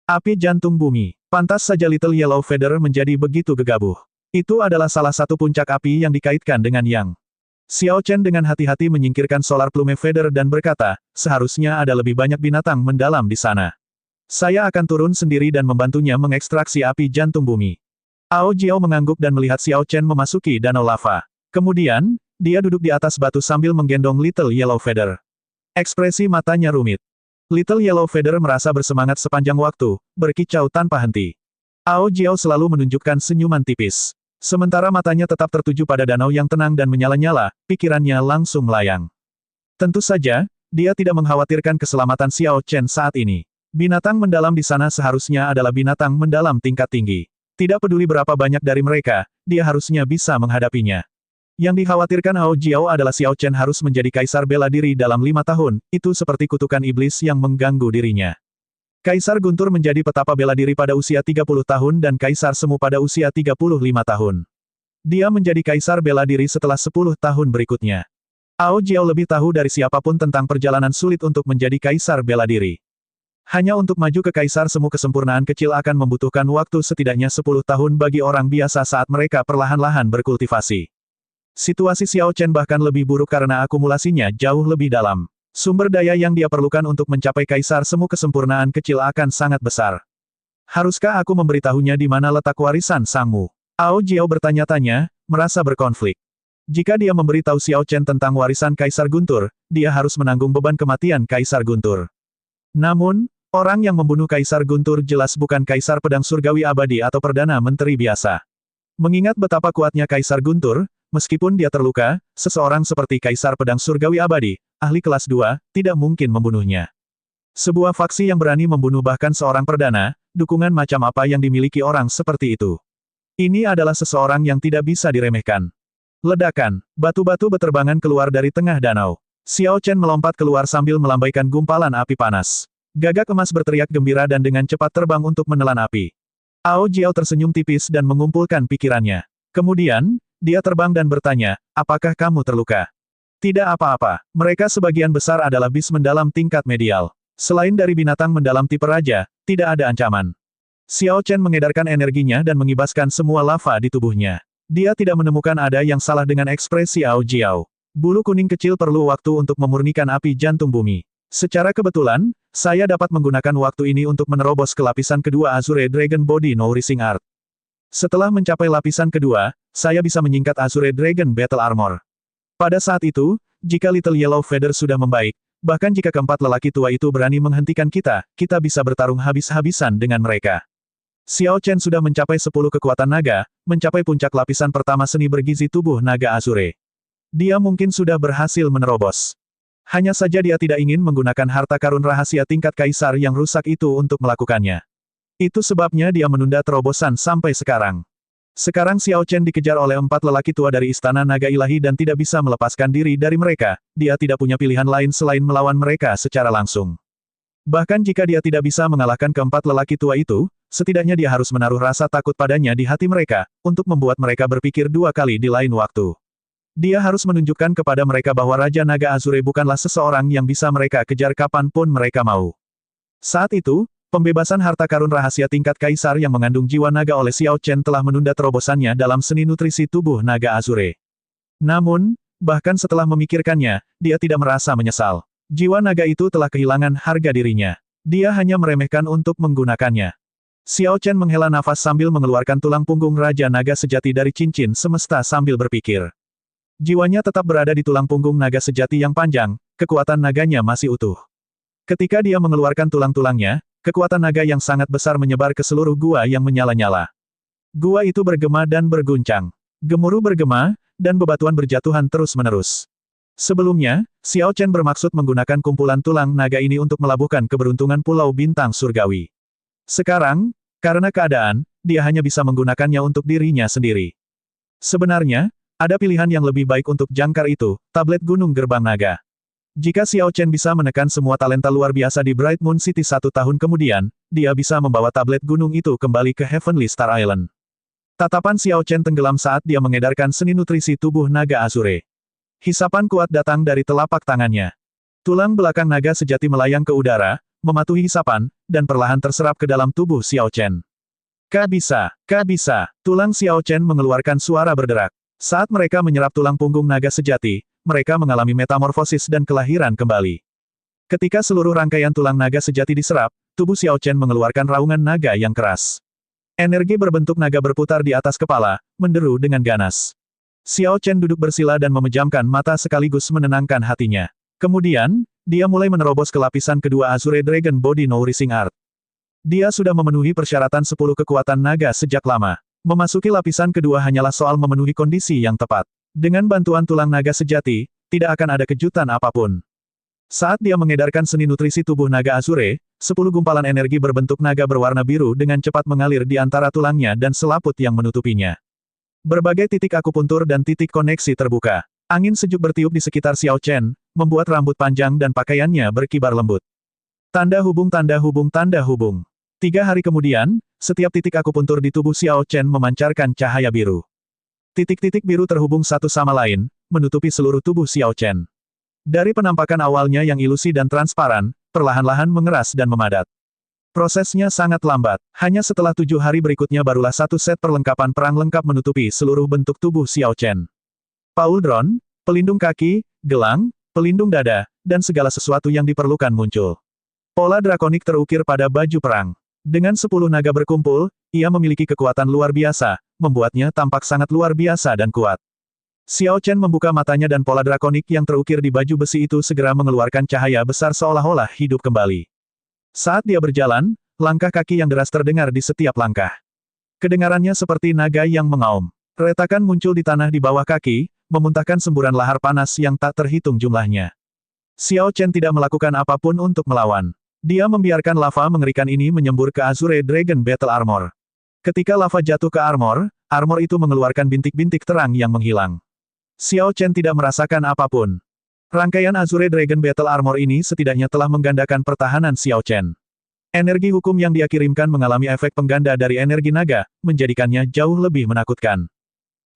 Api jantung bumi. Pantas saja Little Yellow Feather menjadi begitu gegabah. Itu adalah salah satu puncak api yang dikaitkan dengan Yang. Xiao Chen dengan hati-hati menyingkirkan Solar Plume Feather dan berkata, seharusnya ada lebih banyak binatang mendalam di sana. Saya akan turun sendiri dan membantunya mengekstraksi api jantung bumi. Ao Jiao mengangguk dan melihat Xiao Chen memasuki danau lava. Kemudian, dia duduk di atas batu sambil menggendong Little Yellow Feather. Ekspresi matanya rumit. Little Yellow Feather merasa bersemangat sepanjang waktu, berkicau tanpa henti. Ao Jiao selalu menunjukkan senyuman tipis. Sementara matanya tetap tertuju pada danau yang tenang dan menyala-nyala, pikirannya langsung melayang. Tentu saja, dia tidak mengkhawatirkan keselamatan Xiao Chen saat ini. Binatang mendalam di sana seharusnya adalah binatang mendalam tingkat tinggi. Tidak peduli berapa banyak dari mereka, dia harusnya bisa menghadapinya. Yang dikhawatirkan Ao Jiao adalah Xiao Chen harus menjadi kaisar bela diri dalam 5 tahun, itu seperti kutukan iblis yang mengganggu dirinya. Kaisar Guntur menjadi petapa bela diri pada usia 30 tahun dan Kaisar Semu pada usia 35 tahun. Dia menjadi kaisar bela diri setelah 10 tahun berikutnya. Ao Jiao lebih tahu dari siapapun tentang perjalanan sulit untuk menjadi kaisar bela diri. Hanya untuk maju ke Kaisar Semu kesempurnaan kecil akan membutuhkan waktu setidaknya 10 tahun bagi orang biasa saat mereka perlahan-lahan berkultivasi. Situasi Xiao Chen bahkan lebih buruk karena akumulasinya jauh lebih dalam. Sumber daya yang dia perlukan untuk mencapai Kaisar Semu kesempurnaan kecil akan sangat besar. Haruskah aku memberitahunya di mana letak warisan sangmu? Ao Jiao bertanya-tanya, merasa berkonflik. Jika dia memberitahu Xiao Chen tentang warisan Kaisar Guntur, dia harus menanggung beban kematian Kaisar Guntur. Namun, orang yang membunuh Kaisar Guntur jelas bukan Kaisar Pedang Surgawi Abadi atau Perdana Menteri biasa. Mengingat betapa kuatnya Kaisar Guntur, meskipun dia terluka, seseorang seperti Kaisar Pedang Surgawi Abadi, ahli kelas 2, tidak mungkin membunuhnya. Sebuah faksi yang berani membunuh bahkan seorang perdana, dukungan macam apa yang dimiliki orang seperti itu? Ini adalah seseorang yang tidak bisa diremehkan. Ledakan, batu-batu beterbangan keluar dari tengah danau. Xiao Chen melompat keluar sambil melambaikan gumpalan api panas. Gagak emas berteriak gembira dan dengan cepat terbang untuk menelan api. Ao Jiao tersenyum tipis dan mengumpulkan pikirannya. Kemudian, dia terbang dan bertanya, apakah kamu terluka? Tidak apa-apa, mereka sebagian besar adalah bis mendalam tingkat medial. Selain dari binatang mendalam tipe raja, tidak ada ancaman. Xiao Chen mengedarkan energinya dan mengibaskan semua lava di tubuhnya. Dia tidak menemukan ada yang salah dengan ekspresi Ao Jiao. Bulu kuning kecil perlu waktu untuk memurnikan api jantung bumi. Secara kebetulan, saya dapat menggunakan waktu ini untuk menerobos ke lapisan kedua Azure Dragon Body Nourishing Art. Setelah mencapai lapisan kedua, saya bisa menyingkat Azure Dragon Battle Armor. Pada saat itu, jika Little Yellow Feather sudah membaik, bahkan jika keempat lelaki tua itu berani menghentikan kita, kita bisa bertarung habis-habisan dengan mereka. Xiao Chen sudah mencapai 10 kekuatan naga, mencapai puncak lapisan pertama seni bergizi tubuh naga Azure. Dia mungkin sudah berhasil menerobos. Hanya saja dia tidak ingin menggunakan harta karun rahasia tingkat kaisar yang rusak itu untuk melakukannya. Itu sebabnya dia menunda terobosan sampai sekarang. Sekarang Xiao Chen dikejar oleh 4 lelaki tua dari Istana Naga Ilahi dan tidak bisa melepaskan diri dari mereka, dia tidak punya pilihan lain selain melawan mereka secara langsung. Bahkan jika dia tidak bisa mengalahkan keempat lelaki tua itu, setidaknya dia harus menaruh rasa takut padanya di hati mereka, untuk membuat mereka berpikir 2 kali di lain waktu. Dia harus menunjukkan kepada mereka bahwa Raja Naga Azure bukanlah seseorang yang bisa mereka kejar kapanpun mereka mau. Saat itu, pembebasan harta karun rahasia tingkat kaisar yang mengandung jiwa naga oleh Xiao Chen telah menunda terobosannya dalam seni nutrisi tubuh naga Azure. Namun, bahkan setelah memikirkannya, dia tidak merasa menyesal. Jiwa naga itu telah kehilangan harga dirinya. Dia hanya meremehkan untuk menggunakannya. Xiao Chen menghela nafas sambil mengeluarkan tulang punggung Raja Naga Sejati dari cincin semesta sambil berpikir. Jiwanya tetap berada di tulang punggung naga sejati yang panjang, kekuatan naganya masih utuh. Ketika dia mengeluarkan tulang-tulangnya, Kekuatan naga yang sangat besar menyebar ke seluruh gua yang menyala-nyala. Gua itu bergema dan berguncang. Gemuruh bergema, dan bebatuan berjatuhan terus-menerus. Sebelumnya, Xiao Chen bermaksud menggunakan kumpulan tulang naga ini untuk melabuhkan keberuntungan Pulau Bintang Surgawi. Sekarang, karena keadaan, dia hanya bisa menggunakannya untuk dirinya sendiri. Sebenarnya, ada pilihan yang lebih baik untuk jangkar itu, tablet Gunung Gerbang Naga. Jika Xiao Chen bisa menekan semua talenta luar biasa di Bright Moon City 1 tahun kemudian, dia bisa membawa tablet gunung itu kembali ke Heavenly Star Island. Tatapan Xiao Chen tenggelam saat dia mengedarkan seni nutrisi tubuh naga Azure. Hisapan kuat datang dari telapak tangannya. Tulang belakang naga sejati melayang ke udara, mematuhi hisapan, dan perlahan terserap ke dalam tubuh Xiao Chen. Kak bisa, kak bisa. Tulang Xiao Chen mengeluarkan suara berderak. Saat mereka menyerap tulang punggung naga sejati, mereka mengalami metamorfosis dan kelahiran kembali. Ketika seluruh rangkaian tulang naga sejati diserap, tubuh Xiao Chen mengeluarkan raungan naga yang keras. Energi berbentuk naga berputar di atas kepala, menderu dengan ganas. Xiao Chen duduk bersila dan memejamkan mata sekaligus menenangkan hatinya. Kemudian, dia mulai menerobos ke lapisan kedua Azure Dragon Body Nourishing Art. Dia sudah memenuhi persyaratan 10 kekuatan naga sejak lama. Memasuki lapisan kedua hanyalah soal memenuhi kondisi yang tepat. Dengan bantuan tulang naga sejati, tidak akan ada kejutan apapun. Saat dia mengedarkan seni nutrisi tubuh naga Azure, 10 gumpalan energi berbentuk naga berwarna biru dengan cepat mengalir di antara tulangnya dan selaput yang menutupinya. Berbagai titik akupuntur dan titik koneksi terbuka. Angin sejuk bertiup di sekitar Xiao Chen, membuat rambut panjang dan pakaiannya berkibar lembut. Tanda hubung tanda hubung tanda hubung. 3 hari kemudian, setiap titik akupuntur di tubuh Xiao Chen memancarkan cahaya biru. Titik-titik biru terhubung satu sama lain, menutupi seluruh tubuh Xiao Chen. Dari penampakan awalnya yang ilusi dan transparan, perlahan-lahan mengeras dan memadat. Prosesnya sangat lambat. Hanya setelah 7 hari berikutnya barulah satu set perlengkapan perang lengkap menutupi seluruh bentuk tubuh Xiao Chen. Pauldron, pelindung kaki, gelang, pelindung dada, dan segala sesuatu yang diperlukan muncul. Pola drakonik terukir pada baju perang. Dengan 10 naga berkumpul, ia memiliki kekuatan luar biasa, membuatnya tampak sangat luar biasa dan kuat. Xiao Chen membuka matanya dan pola drakonik yang terukir di baju besi itu segera mengeluarkan cahaya besar seolah-olah hidup kembali. Saat dia berjalan, langkah kaki yang deras terdengar di setiap langkah. Kedengarannya seperti naga yang mengaum. Retakan muncul di tanah di bawah kaki, memuntahkan semburan lahar panas yang tak terhitung jumlahnya. Xiao Chen tidak melakukan apapun untuk melawan. Dia membiarkan lava mengerikan ini menyembur ke Azure Dragon Battle Armor. Ketika lava jatuh ke armor, armor itu mengeluarkan bintik-bintik terang yang menghilang. Xiao Chen tidak merasakan apapun. Rangkaian Azure Dragon Battle Armor ini setidaknya telah menggandakan pertahanan Xiao Chen. Energi hukum yang dia kirimkan mengalami efek pengganda dari energi naga, menjadikannya jauh lebih menakutkan.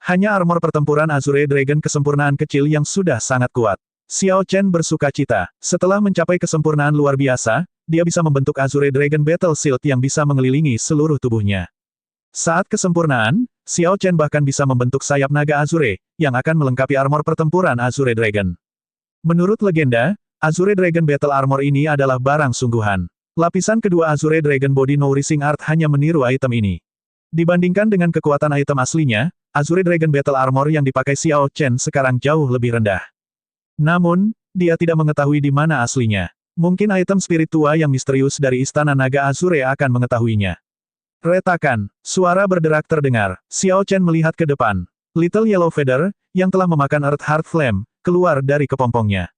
Hanya armor pertempuran Azure Dragon kesempurnaan kecil yang sudah sangat kuat. Xiao Chen bersukacita. Setelah mencapai kesempurnaan luar biasa, dia bisa membentuk Azure Dragon Battle Shield yang bisa mengelilingi seluruh tubuhnya. Saat kesempurnaan, Xiao Chen bahkan bisa membentuk sayap naga Azure, yang akan melengkapi armor pertempuran Azure Dragon. Menurut legenda, Azure Dragon Battle Armor ini adalah barang sungguhan. Lapisan kedua Azure Dragon Body Nourishing Art hanya meniru item ini. Dibandingkan dengan kekuatan item aslinya, Azure Dragon Battle Armor yang dipakai Xiao Chen sekarang jauh lebih rendah. Namun, dia tidak mengetahui di mana aslinya. Mungkin item spiritual yang misterius dari Istana Naga Azure akan mengetahuinya. Retakan, suara berderak terdengar. Xiao Chen melihat ke depan. Little Yellow Feather, yang telah memakan Earth Heart Flame, keluar dari kepompongnya.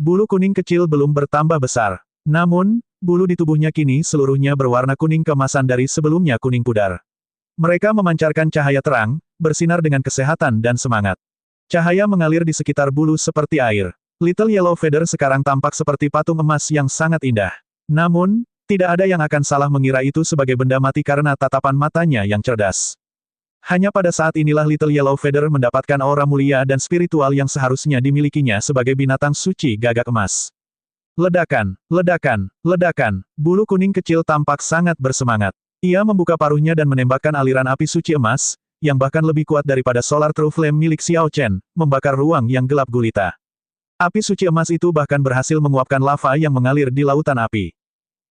Bulu kuning kecil belum bertambah besar. Namun, bulu di tubuhnya kini seluruhnya berwarna kuning keemasan dari sebelumnya kuning pudar. Mereka memancarkan cahaya terang, bersinar dengan kesehatan dan semangat. Cahaya mengalir di sekitar bulu seperti air. Little Yellow Feather sekarang tampak seperti patung emas yang sangat indah. Namun, tidak ada yang akan salah mengira itu sebagai benda mati karena tatapan matanya yang cerdas. Hanya pada saat inilah Little Yellow Feather mendapatkan aura mulia dan spiritual yang seharusnya dimilikinya sebagai binatang suci gagak emas. Ledakan, ledakan, ledakan. Bulu kuning kecil tampak sangat bersemangat. Ia membuka paruhnya dan menembakkan aliran api suci emas, yang bahkan lebih kuat daripada Solar True Flame milik Xiao Chen, membakar ruang yang gelap gulita. Api suci emas itu bahkan berhasil menguapkan lava yang mengalir di lautan api.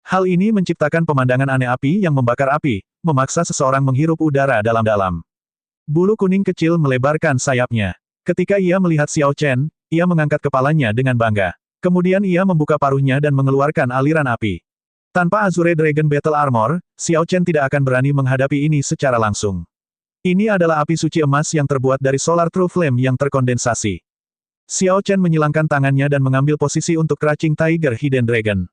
Hal ini menciptakan pemandangan aneh api yang membakar api, memaksa seseorang menghirup udara dalam-dalam. Bulu kuning kecil melebarkan sayapnya. Ketika ia melihat Xiao Chen, ia mengangkat kepalanya dengan bangga. Kemudian ia membuka paruhnya dan mengeluarkan aliran api. Tanpa Azure Dragon Battle Armor, Xiao Chen tidak akan berani menghadapi ini secara langsung. Ini adalah api suci emas yang terbuat dari Solar True Flame yang terkondensasi. Xiao Chen menyilangkan tangannya dan mengambil posisi untuk Crouching Tiger Hidden Dragon.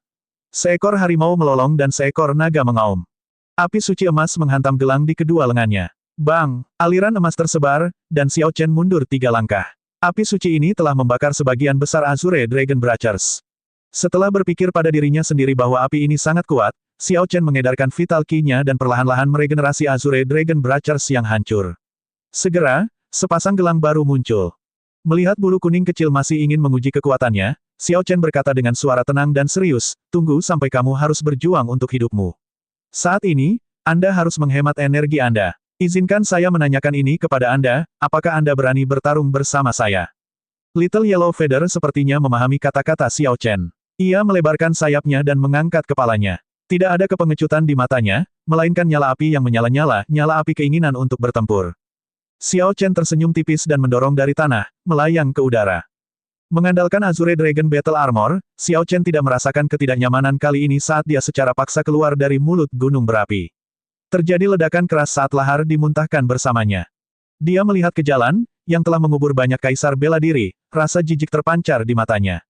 Seekor harimau melolong dan seekor naga mengaum. Api suci emas menghantam gelang di kedua lengannya. Bang! Aliran emas tersebar, dan Xiao Chen mundur 3 langkah. Api suci ini telah membakar sebagian besar Azure Dragon Brachers. Setelah berpikir pada dirinya sendiri bahwa api ini sangat kuat, Xiao Chen mengedarkan Vital Ki-nya dan perlahan-lahan meregenerasi Azure Dragon Brachers yang hancur. Segera, sepasang gelang baru muncul. Melihat bulu kuning kecil masih ingin menguji kekuatannya, Xiao Chen berkata dengan suara tenang dan serius, "Tunggu sampai kamu harus berjuang untuk hidupmu. Saat ini, Anda harus menghemat energi Anda. Izinkan saya menanyakan ini kepada Anda, apakah Anda berani bertarung bersama saya?" Little Yellow Feather sepertinya memahami kata-kata Xiao Chen. Ia melebarkan sayapnya dan mengangkat kepalanya. Tidak ada kepengecutan di matanya, melainkan nyala api yang menyala-nyala, nyala api keinginan untuk bertempur. Xiao Chen tersenyum tipis dan mendorong dari tanah, melayang ke udara. Mengandalkan Azure Dragon Battle Armor, Xiao Chen tidak merasakan ketidaknyamanan kali ini saat dia secara paksa keluar dari mulut gunung berapi. Terjadi ledakan keras saat lahar dimuntahkan bersamanya. Dia melihat ke jalan, yang telah mengubur banyak kaisar bela diri, rasa jijik terpancar di matanya.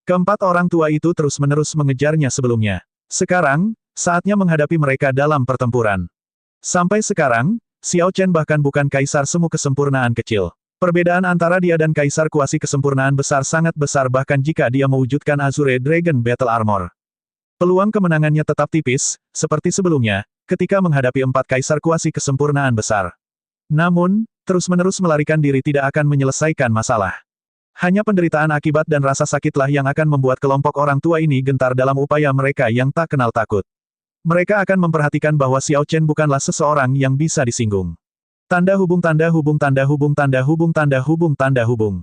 Keempat orang tua itu terus-menerus mengejarnya sebelumnya. Sekarang, saatnya menghadapi mereka dalam pertempuran. Sampai sekarang, Xiao Chen bahkan bukan kaisar semu kesempurnaan kecil. Perbedaan antara dia dan kaisar kuasi kesempurnaan besar sangat besar bahkan jika dia mewujudkan Azure Dragon Battle Armor. Peluang kemenangannya tetap tipis, seperti sebelumnya, ketika menghadapi 4 kaisar kuasi kesempurnaan besar. Namun, terus-menerus melarikan diri tidak akan menyelesaikan masalah. Hanya penderitaan akibat dan rasa sakitlah yang akan membuat kelompok orang tua ini gentar dalam upaya mereka yang tak kenal takut. Mereka akan memperhatikan bahwa Xiao Chen bukanlah seseorang yang bisa disinggung. Tanda hubung tanda hubung tanda hubung tanda hubung tanda hubung tanda hubung.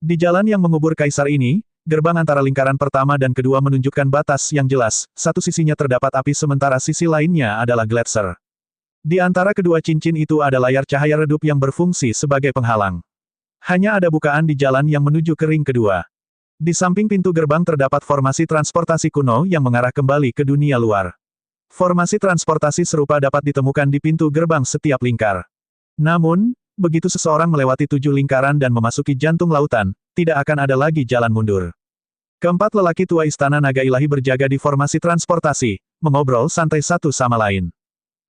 Di jalan yang mengubur kaisar ini, gerbang antara lingkaran pertama dan kedua menunjukkan batas yang jelas, satu sisinya terdapat api sementara sisi lainnya adalah gletser. Di antara kedua cincin itu ada layar cahaya redup yang berfungsi sebagai penghalang. Hanya ada bukaan di jalan yang menuju ke ring kedua. Di samping pintu gerbang terdapat formasi transportasi kuno yang mengarah kembali ke dunia luar. Formasi transportasi serupa dapat ditemukan di pintu gerbang setiap lingkar. Namun, begitu seseorang melewati 7 lingkaran dan memasuki jantung lautan, tidak akan ada lagi jalan mundur. Keempat lelaki tua Istana Naga Ilahi berjaga di formasi transportasi, mengobrol santai satu sama lain.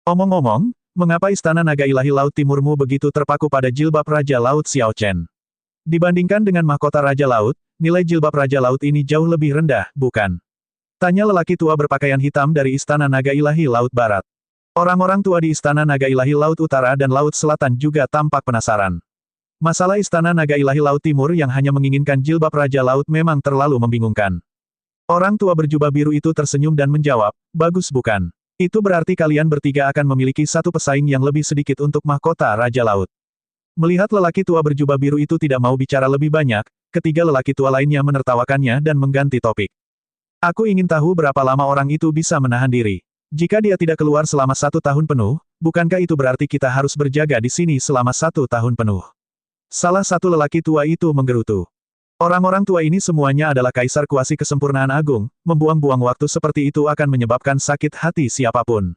Omong-omong, mengapa Istana Naga Ilahi Laut Timurmu begitu terpaku pada jilbab Raja Laut Xiao Chen? Dibandingkan dengan mahkota Raja Laut, nilai jilbab Raja Laut ini jauh lebih rendah, bukan? Tanya lelaki tua berpakaian hitam dari Istana Naga Ilahi Laut Barat. Orang-orang tua di Istana Naga Ilahi Laut Utara dan Laut Selatan juga tampak penasaran. Masalah Istana Naga Ilahi Laut Timur yang hanya menginginkan jilbab Raja Laut memang terlalu membingungkan. Orang tua berjubah biru itu tersenyum dan menjawab, "Bagus bukan? Itu berarti kalian bertiga akan memiliki satu pesaing yang lebih sedikit untuk mahkota Raja Laut." Melihat lelaki tua berjubah biru itu tidak mau bicara lebih banyak, ketiga lelaki tua lainnya menertawakannya dan mengganti topik. "Aku ingin tahu berapa lama orang itu bisa menahan diri. Jika dia tidak keluar selama 1 tahun penuh, bukankah itu berarti kita harus berjaga di sini selama 1 tahun penuh?" Salah satu lelaki tua itu menggerutu. Orang-orang tua ini semuanya adalah kaisar kuasi kesempurnaan agung, membuang-buang waktu seperti itu akan menyebabkan sakit hati siapapun.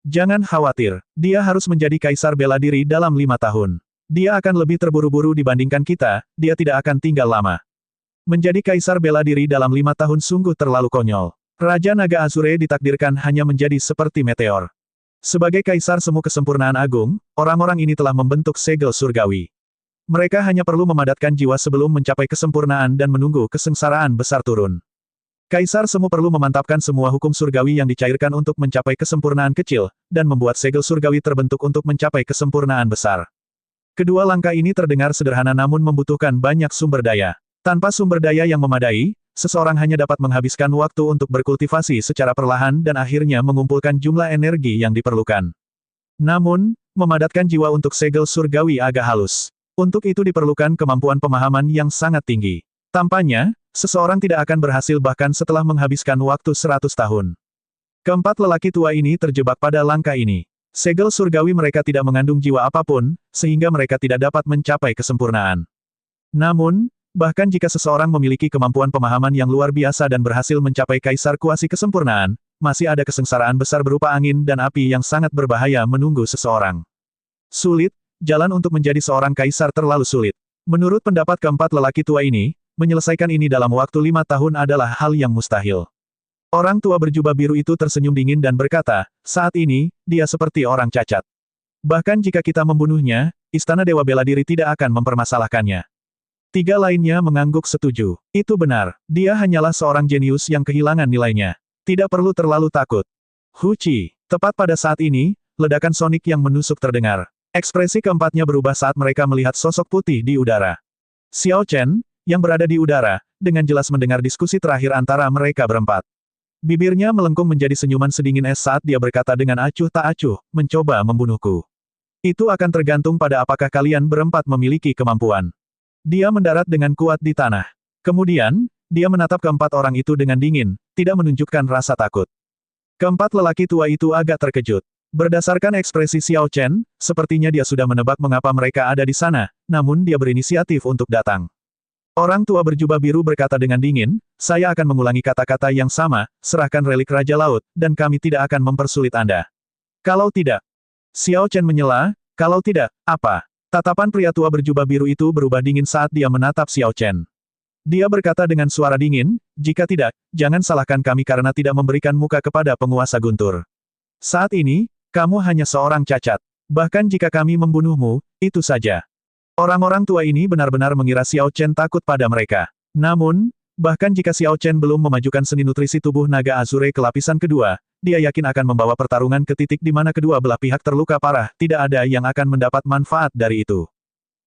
Jangan khawatir, dia harus menjadi kaisar bela diri dalam 5 tahun. Dia akan lebih terburu-buru dibandingkan kita, dia tidak akan tinggal lama. Menjadi kaisar bela diri dalam 5 tahun sungguh terlalu konyol. Raja Naga Azure ditakdirkan hanya menjadi seperti meteor. Sebagai kaisar semu kesempurnaan agung, orang-orang ini telah membentuk segel surgawi. Mereka hanya perlu memadatkan jiwa sebelum mencapai kesempurnaan dan menunggu kesengsaraan besar turun. Kaisar semu perlu memantapkan semua hukum surgawi yang dicairkan untuk mencapai kesempurnaan kecil, dan membuat segel surgawi terbentuk untuk mencapai kesempurnaan besar. Kedua langkah ini terdengar sederhana namun membutuhkan banyak sumber daya. Tanpa sumber daya yang memadai, seseorang hanya dapat menghabiskan waktu untuk berkultivasi secara perlahan dan akhirnya mengumpulkan jumlah energi yang diperlukan. Namun, memadatkan jiwa untuk segel surgawi agak halus. Untuk itu diperlukan kemampuan pemahaman yang sangat tinggi. Tampaknya, seseorang tidak akan berhasil bahkan setelah menghabiskan waktu 100 tahun. Keempat lelaki tua ini terjebak pada langkah ini. Segel surgawi mereka tidak mengandung jiwa apapun, sehingga mereka tidak dapat mencapai kesempurnaan. Namun, bahkan jika seseorang memiliki kemampuan pemahaman yang luar biasa dan berhasil mencapai kaisar kuasi kesempurnaan, masih ada kesengsaraan besar berupa angin dan api yang sangat berbahaya menunggu seseorang. Sulit, jalan untuk menjadi seorang kaisar terlalu sulit. Menurut pendapat keempat lelaki tua ini, menyelesaikan ini dalam waktu 5 tahun adalah hal yang mustahil. Orang tua berjubah biru itu tersenyum dingin dan berkata, saat ini, dia seperti orang cacat. Bahkan jika kita membunuhnya, Istana Dewa Bela Diri tidak akan mempermasalahkannya. 3 lainnya mengangguk setuju. Itu benar, dia hanyalah seorang jenius yang kehilangan nilainya. Tidak perlu terlalu takut. Huci. Tepat pada saat ini, ledakan sonik yang menusuk terdengar. Ekspresi keempatnya berubah saat mereka melihat sosok putih di udara. Xiao Chen, yang berada di udara, dengan jelas mendengar diskusi terakhir antara mereka berempat. Bibirnya melengkung menjadi senyuman sedingin es saat dia berkata dengan acuh tak acuh, mencoba membunuhku. Itu akan tergantung pada apakah kalian berempat memiliki kemampuan. Dia mendarat dengan kuat di tanah. Kemudian, dia menatap keempat orang itu dengan dingin, tidak menunjukkan rasa takut. Keempat lelaki tua itu agak terkejut. Berdasarkan ekspresi Xiao Chen, sepertinya dia sudah menebak mengapa mereka ada di sana, namun dia berinisiatif untuk datang. Orang tua berjubah biru berkata dengan dingin, saya akan mengulangi kata-kata yang sama, serahkan relik Raja Laut, dan kami tidak akan mempersulit Anda. Kalau tidak. Xiao Chen menyela, kalau tidak, apa? Tatapan pria tua berjubah biru itu berubah dingin saat dia menatap Xiao Chen. Dia berkata dengan suara dingin, jika tidak, jangan salahkan kami karena tidak memberikan muka kepada penguasa guntur. Saat ini, kamu hanya seorang cacat. Bahkan jika kami membunuhmu, itu saja. Orang-orang tua ini benar-benar mengira Xiao Chen takut pada mereka. Namun, bahkan jika Xiao Chen belum memajukan seni nutrisi tubuh naga Azure ke lapisan kedua, dia yakin akan membawa pertarungan ke titik di mana kedua belah pihak terluka parah, tidak ada yang akan mendapat manfaat dari itu.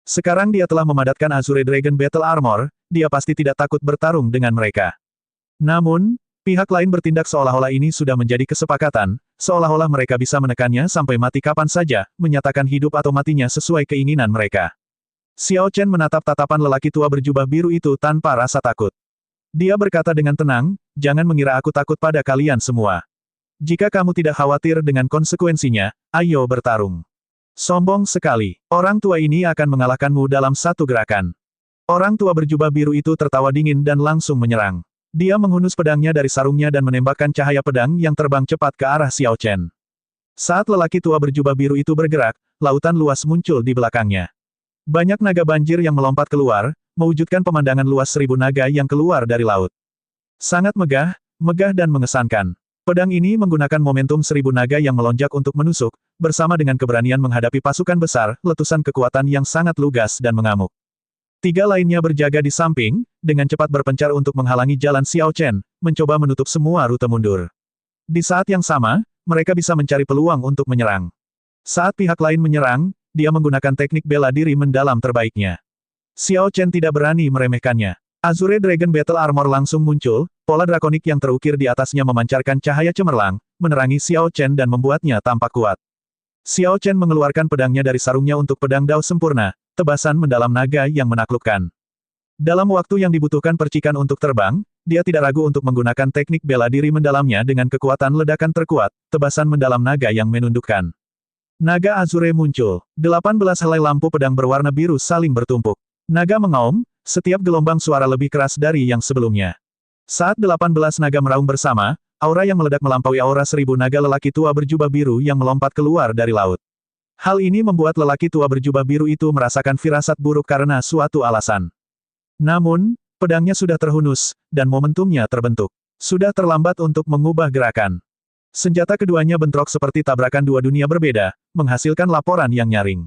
Sekarang dia telah memadatkan Azure Dragon Battle Armor, dia pasti tidak takut bertarung dengan mereka. Namun, pihak lain bertindak seolah-olah ini sudah menjadi kesepakatan, seolah-olah mereka bisa menekannya sampai mati kapan saja, menyatakan hidup atau matinya sesuai keinginan mereka. Xiao Chen menatap tatapan lelaki tua berjubah biru itu tanpa rasa takut. Dia berkata dengan tenang, jangan mengira aku takut pada kalian semua. Jika kamu tidak khawatir dengan konsekuensinya, ayo bertarung. Sombong sekali. Orang tua ini akan mengalahkanmu dalam satu gerakan. Orang tua berjubah biru itu tertawa dingin dan langsung menyerang. Dia menghunus pedangnya dari sarungnya dan menembakkan cahaya pedang yang terbang cepat ke arah Xiao Chen. Saat lelaki tua berjubah biru itu bergerak, lautan luas muncul di belakangnya. Banyak naga banjir yang melompat keluar, mewujudkan pemandangan luas 1000 naga yang keluar dari laut. Sangat megah, megah dan mengesankan. Pedang ini menggunakan momentum 1000 naga yang melonjak untuk menusuk, bersama dengan keberanian menghadapi pasukan besar, letusan kekuatan yang sangat lugas dan mengamuk. 3 lainnya berjaga di samping, dengan cepat berpencar untuk menghalangi jalan Xiao Chen, mencoba menutup semua rute mundur. Di saat yang sama, mereka bisa mencari peluang untuk menyerang. Saat pihak lain menyerang, dia menggunakan teknik bela diri mendalam terbaiknya. Xiao Chen tidak berani meremehkannya. Azure Dragon Battle Armor langsung muncul, pola drakonik yang terukir di atasnya memancarkan cahaya cemerlang, menerangi Xiao Chen dan membuatnya tampak kuat. Xiao Chen mengeluarkan pedangnya dari sarungnya untuk pedang dao sempurna, tebasan mendalam naga yang menaklukkan. Dalam waktu yang dibutuhkan percikan untuk terbang, dia tidak ragu untuk menggunakan teknik bela diri mendalamnya dengan kekuatan ledakan terkuat, tebasan mendalam naga yang menundukkan. Naga Azure muncul. 18 helai lampu pedang berwarna biru saling bertumpuk. Naga mengaum, setiap gelombang suara lebih keras dari yang sebelumnya. Saat 18 naga meraung bersama, aura yang meledak melampaui aura 1000 naga lelaki tua berjubah biru yang melompat keluar dari laut. Hal ini membuat lelaki tua berjubah biru itu merasakan firasat buruk karena suatu alasan. Namun, pedangnya sudah terhunus, dan momentumnya terbentuk. Sudah terlambat untuk mengubah gerakan. Senjata keduanya bentrok seperti tabrakan dua dunia berbeda, menghasilkan laporan yang nyaring.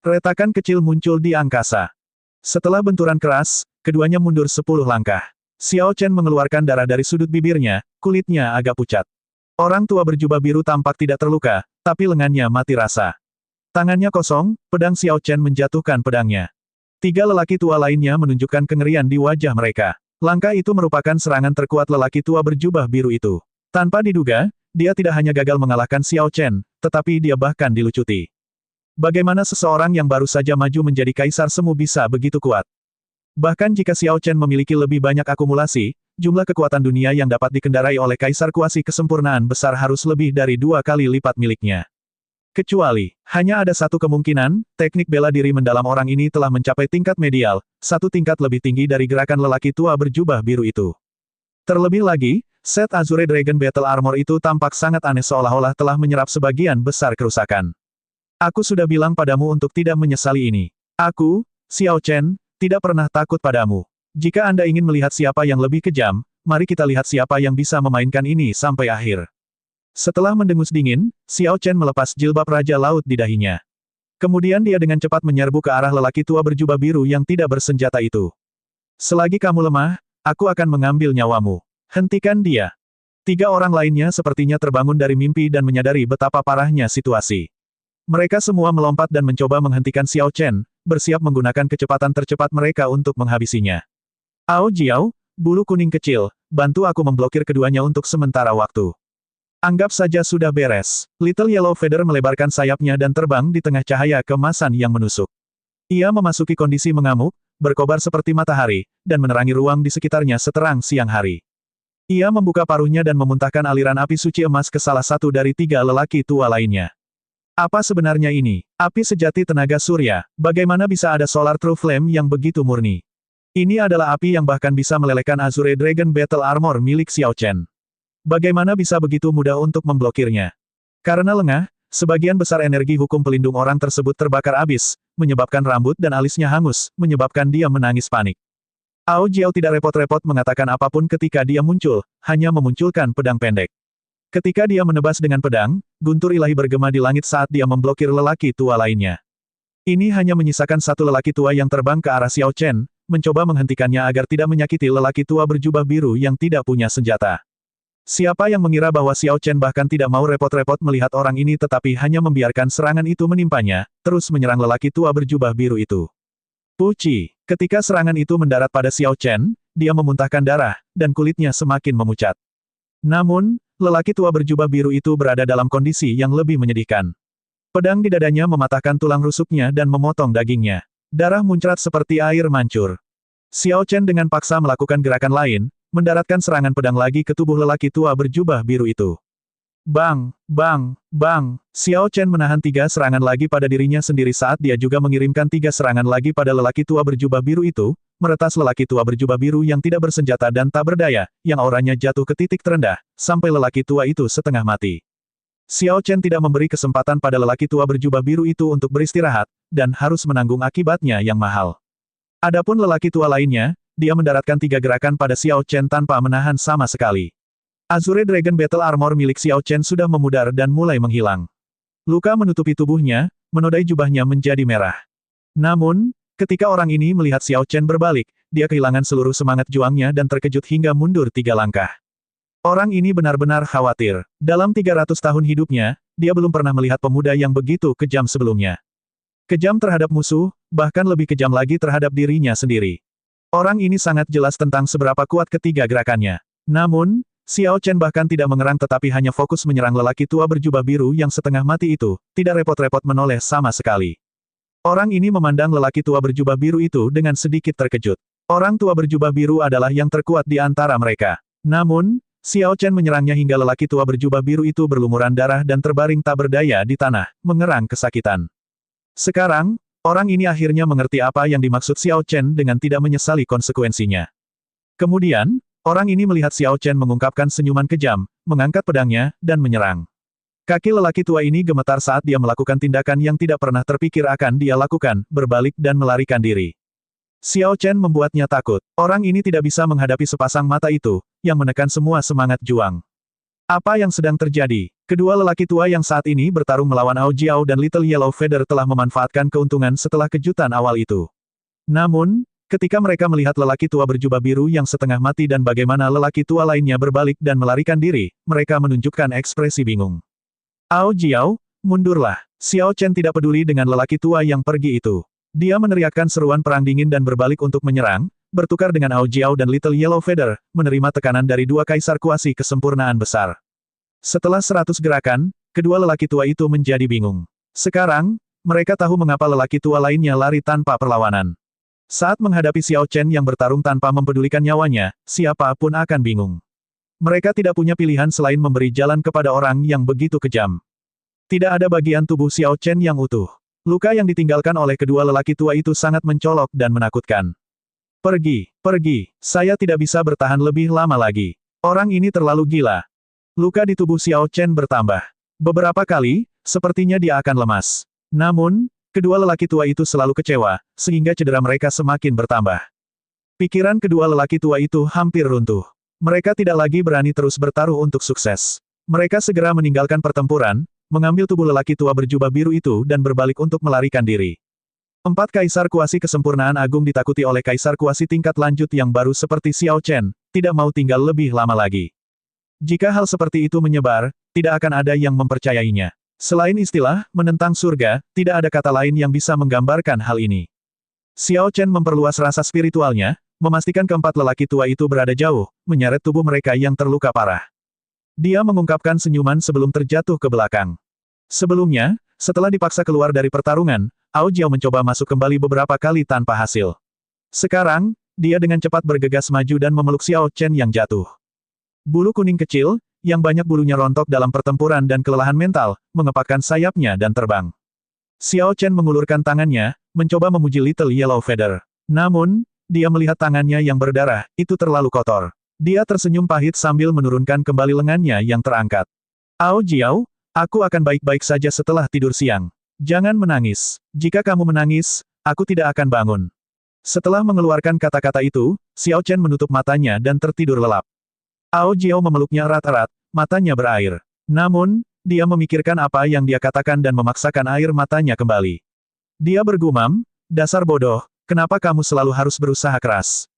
Retakan kecil muncul di angkasa. Setelah benturan keras, keduanya mundur 10 langkah. Xiao Chen mengeluarkan darah dari sudut bibirnya, kulitnya agak pucat. Orang tua berjubah biru tampak tidak terluka, tapi lengannya mati rasa. Tangannya kosong, pedang Xiao Chen menjatuhkan pedangnya. 3 lelaki tua lainnya menunjukkan kengerian di wajah mereka. Langkah itu merupakan serangan terkuat lelaki tua berjubah biru itu. Tanpa diduga, dia tidak hanya gagal mengalahkan Xiao Chen, tetapi dia bahkan dilucuti. Bagaimana seseorang yang baru saja maju menjadi kaisar semu bisa begitu kuat? Bahkan jika Xiao Chen memiliki lebih banyak akumulasi, jumlah kekuatan dunia yang dapat dikendarai oleh kaisar kuasi kesempurnaan besar harus lebih dari 2 kali lipat miliknya. Kecuali, hanya ada satu kemungkinan, teknik bela diri mendalam orang ini telah mencapai tingkat medial, 1 tingkat lebih tinggi dari gerakan lelaki tua berjubah biru itu. Terlebih lagi, set Azure Dragon Battle Armor itu tampak sangat aneh seolah-olah telah menyerap sebagian besar kerusakan. Aku sudah bilang padamu untuk tidak menyesali ini. Aku, Xiao Chen, tidak pernah takut padamu. Jika Anda ingin melihat siapa yang lebih kejam, mari kita lihat siapa yang bisa memainkan ini sampai akhir. Setelah mendengus dingin, Xiao Chen melepas jilbab Raja Laut di dahinya. Kemudian dia dengan cepat menyerbu ke arah lelaki tua berjubah biru yang tidak bersenjata itu. Selagi kamu lemah, aku akan mengambil nyawamu. Hentikan dia. 3 orang lainnya sepertinya terbangun dari mimpi dan menyadari betapa parahnya situasi. Mereka semua melompat dan mencoba menghentikan Xiao Chen, bersiap menggunakan kecepatan tercepat mereka untuk menghabisinya. Ao Jiao, bulu kuning kecil, bantu aku memblokir keduanya untuk sementara waktu. Anggap saja sudah beres. Little Yellow Feather melebarkan sayapnya dan terbang di tengah cahaya kemasan yang menusuk. Ia memasuki kondisi mengamuk, berkobar seperti matahari, dan menerangi ruang di sekitarnya seterang siang hari. Ia membuka paruhnya dan memuntahkan aliran api suci emas ke salah satu dari 3 lelaki tua lainnya. Apa sebenarnya ini? Api sejati tenaga surya, bagaimana bisa ada Solar True Flame yang begitu murni? Ini adalah api yang bahkan bisa melelehkan Azure Dragon Battle Armor milik Xiao Chen. Bagaimana bisa begitu mudah untuk memblokirnya? Karena lengah, sebagian besar energi hukum pelindung orang tersebut terbakar habis, menyebabkan rambut dan alisnya hangus, menyebabkan dia menangis panik. Ao Jiao tidak repot-repot mengatakan apapun ketika dia muncul, hanya memunculkan pedang pendek. Ketika dia menebas dengan pedang, guntur ilahi bergema di langit saat dia memblokir lelaki tua lainnya. Ini hanya menyisakan satu lelaki tua yang terbang ke arah Xiao Chen, mencoba menghentikannya agar tidak menyakiti lelaki tua berjubah biru yang tidak punya senjata. Siapa yang mengira bahwa Xiao Chen bahkan tidak mau repot-repot melihat orang ini tetapi hanya membiarkan serangan itu menimpanya, terus menyerang lelaki tua berjubah biru itu. Puci, ketika serangan itu mendarat pada Xiao Chen, dia memuntahkan darah, dan kulitnya semakin memucat. Namun, lelaki tua berjubah biru itu berada dalam kondisi yang lebih menyedihkan. Pedang di dadanya mematahkan tulang rusuknya dan memotong dagingnya. Darah muncrat seperti air mancur. Xiao Chen dengan paksa melakukan gerakan lain, mendaratkan serangan pedang lagi ke tubuh lelaki tua berjubah biru itu. Bang, bang, bang, Xiao Chen menahan 3 serangan lagi pada dirinya sendiri saat dia juga mengirimkan 3 serangan lagi pada lelaki tua berjubah biru itu, meretas lelaki tua berjubah biru yang tidak bersenjata dan tak berdaya, yang auranya jatuh ke titik terendah, sampai lelaki tua itu setengah mati. Xiao Chen tidak memberi kesempatan pada lelaki tua berjubah biru itu untuk beristirahat, dan harus menanggung akibatnya yang mahal. Adapun lelaki tua lainnya, dia mendaratkan 3 gerakan pada Xiao Chen tanpa menahan sama sekali. Azure Dragon Battle Armor milik Xiao Chen sudah memudar dan mulai menghilang. Luka menutupi tubuhnya, menodai jubahnya menjadi merah. Namun, ketika orang ini melihat Xiao Chen berbalik, dia kehilangan seluruh semangat juangnya dan terkejut hingga mundur 3 langkah. Orang ini benar-benar khawatir. Dalam 300 tahun hidupnya, dia belum pernah melihat pemuda yang begitu kejam sebelumnya. Kejam terhadap musuh, bahkan lebih kejam lagi terhadap dirinya sendiri. Orang ini sangat jelas tentang seberapa kuat ketiga gerakannya. Namun, Xiao Chen bahkan tidak mengerang tetapi hanya fokus menyerang lelaki tua berjubah biru yang setengah mati itu, tidak repot-repot menoleh sama sekali. Orang ini memandang lelaki tua berjubah biru itu dengan sedikit terkejut. Orang tua berjubah biru adalah yang terkuat di antara mereka. Namun, Xiao Chen menyerangnya hingga lelaki tua berjubah biru itu berlumuran darah dan terbaring tak berdaya di tanah, mengerang kesakitan. Sekarang, orang ini akhirnya mengerti apa yang dimaksud Xiao Chen dengan tidak menyesali konsekuensinya. Kemudian, orang ini melihat Xiao Chen mengungkapkan senyuman kejam, mengangkat pedangnya, dan menyerang. Kaki lelaki tua ini gemetar saat dia melakukan tindakan yang tidak pernah terpikir akan dia lakukan, berbalik dan melarikan diri. Xiao Chen membuatnya takut. Orang ini tidak bisa menghadapi sepasang mata itu, yang menekan semua semangat juang. Apa yang sedang terjadi? Kedua lelaki tua yang saat ini bertarung melawan Ao Jiao dan Little Yellow Feather telah memanfaatkan keuntungan setelah kejutan awal itu. Namun, ketika mereka melihat lelaki tua berjubah biru yang setengah mati dan bagaimana lelaki tua lainnya berbalik dan melarikan diri, mereka menunjukkan ekspresi bingung. Ao Jiao, mundurlah. Xiao Chen tidak peduli dengan lelaki tua yang pergi itu. Dia meneriakkan seruan perang dingin dan berbalik untuk menyerang, bertukar dengan Ao Jiao dan Little Yellow Feather, menerima tekanan dari 2 kaisar kuasi kesempurnaan besar. Setelah 100 gerakan, kedua lelaki tua itu menjadi bingung. Sekarang, mereka tahu mengapa lelaki tua lainnya lari tanpa perlawanan. Saat menghadapi Xiao Chen yang bertarung tanpa mempedulikan nyawanya, siapapun akan bingung. Mereka tidak punya pilihan selain memberi jalan kepada orang yang begitu kejam. Tidak ada bagian tubuh Xiao Chen yang utuh. Luka yang ditinggalkan oleh kedua lelaki tua itu sangat mencolok dan menakutkan. Pergi, pergi, saya tidak bisa bertahan lebih lama lagi. Orang ini terlalu gila. Luka di tubuh Xiao Chen bertambah. Beberapa kali, sepertinya dia akan lemas. Namun, kedua lelaki tua itu selalu kecewa, sehingga cedera mereka semakin bertambah. Pikiran kedua lelaki tua itu hampir runtuh. Mereka tidak lagi berani terus bertaruh untuk sukses. Mereka segera meninggalkan pertempuran, mengambil tubuh lelaki tua berjubah biru itu dan berbalik untuk melarikan diri. 4 kaisar kuasi kesempurnaan agung ditakuti oleh kaisar kuasi tingkat lanjut yang baru seperti Xiao Chen, tidak mau tinggal lebih lama lagi. Jika hal seperti itu menyebar, tidak akan ada yang mempercayainya. Selain istilah, menentang surga, tidak ada kata lain yang bisa menggambarkan hal ini. Xiao Chen memperluas rasa spiritualnya, memastikan keempat lelaki tua itu berada jauh, menyeret tubuh mereka yang terluka parah. Dia mengungkapkan senyuman sebelum terjatuh ke belakang. Sebelumnya, setelah dipaksa keluar dari pertarungan, Ao Jiao mencoba masuk kembali beberapa kali tanpa hasil. Sekarang, dia dengan cepat bergegas maju dan memeluk Xiao Chen yang jatuh. Bulu kuning kecil, yang banyak bulunya rontok dalam pertempuran dan kelelahan mental, mengepakkan sayapnya dan terbang. Xiao Chen mengulurkan tangannya, mencoba memuji Little Yellow Feather. Namun, dia melihat tangannya yang berdarah, itu terlalu kotor. Dia tersenyum pahit sambil menurunkan kembali lengannya yang terangkat. Ao Jiao, aku akan baik-baik saja setelah tidur siang. Jangan menangis. Jika kamu menangis, aku tidak akan bangun. Setelah mengeluarkan kata-kata itu, Xiao Chen menutup matanya dan tertidur lelap. Ao Jiao memeluknya erat-erat, matanya berair. Namun, dia memikirkan apa yang dia katakan dan memaksakan air matanya kembali. Dia bergumam, dasar bodoh, kenapa kamu selalu harus berusaha keras?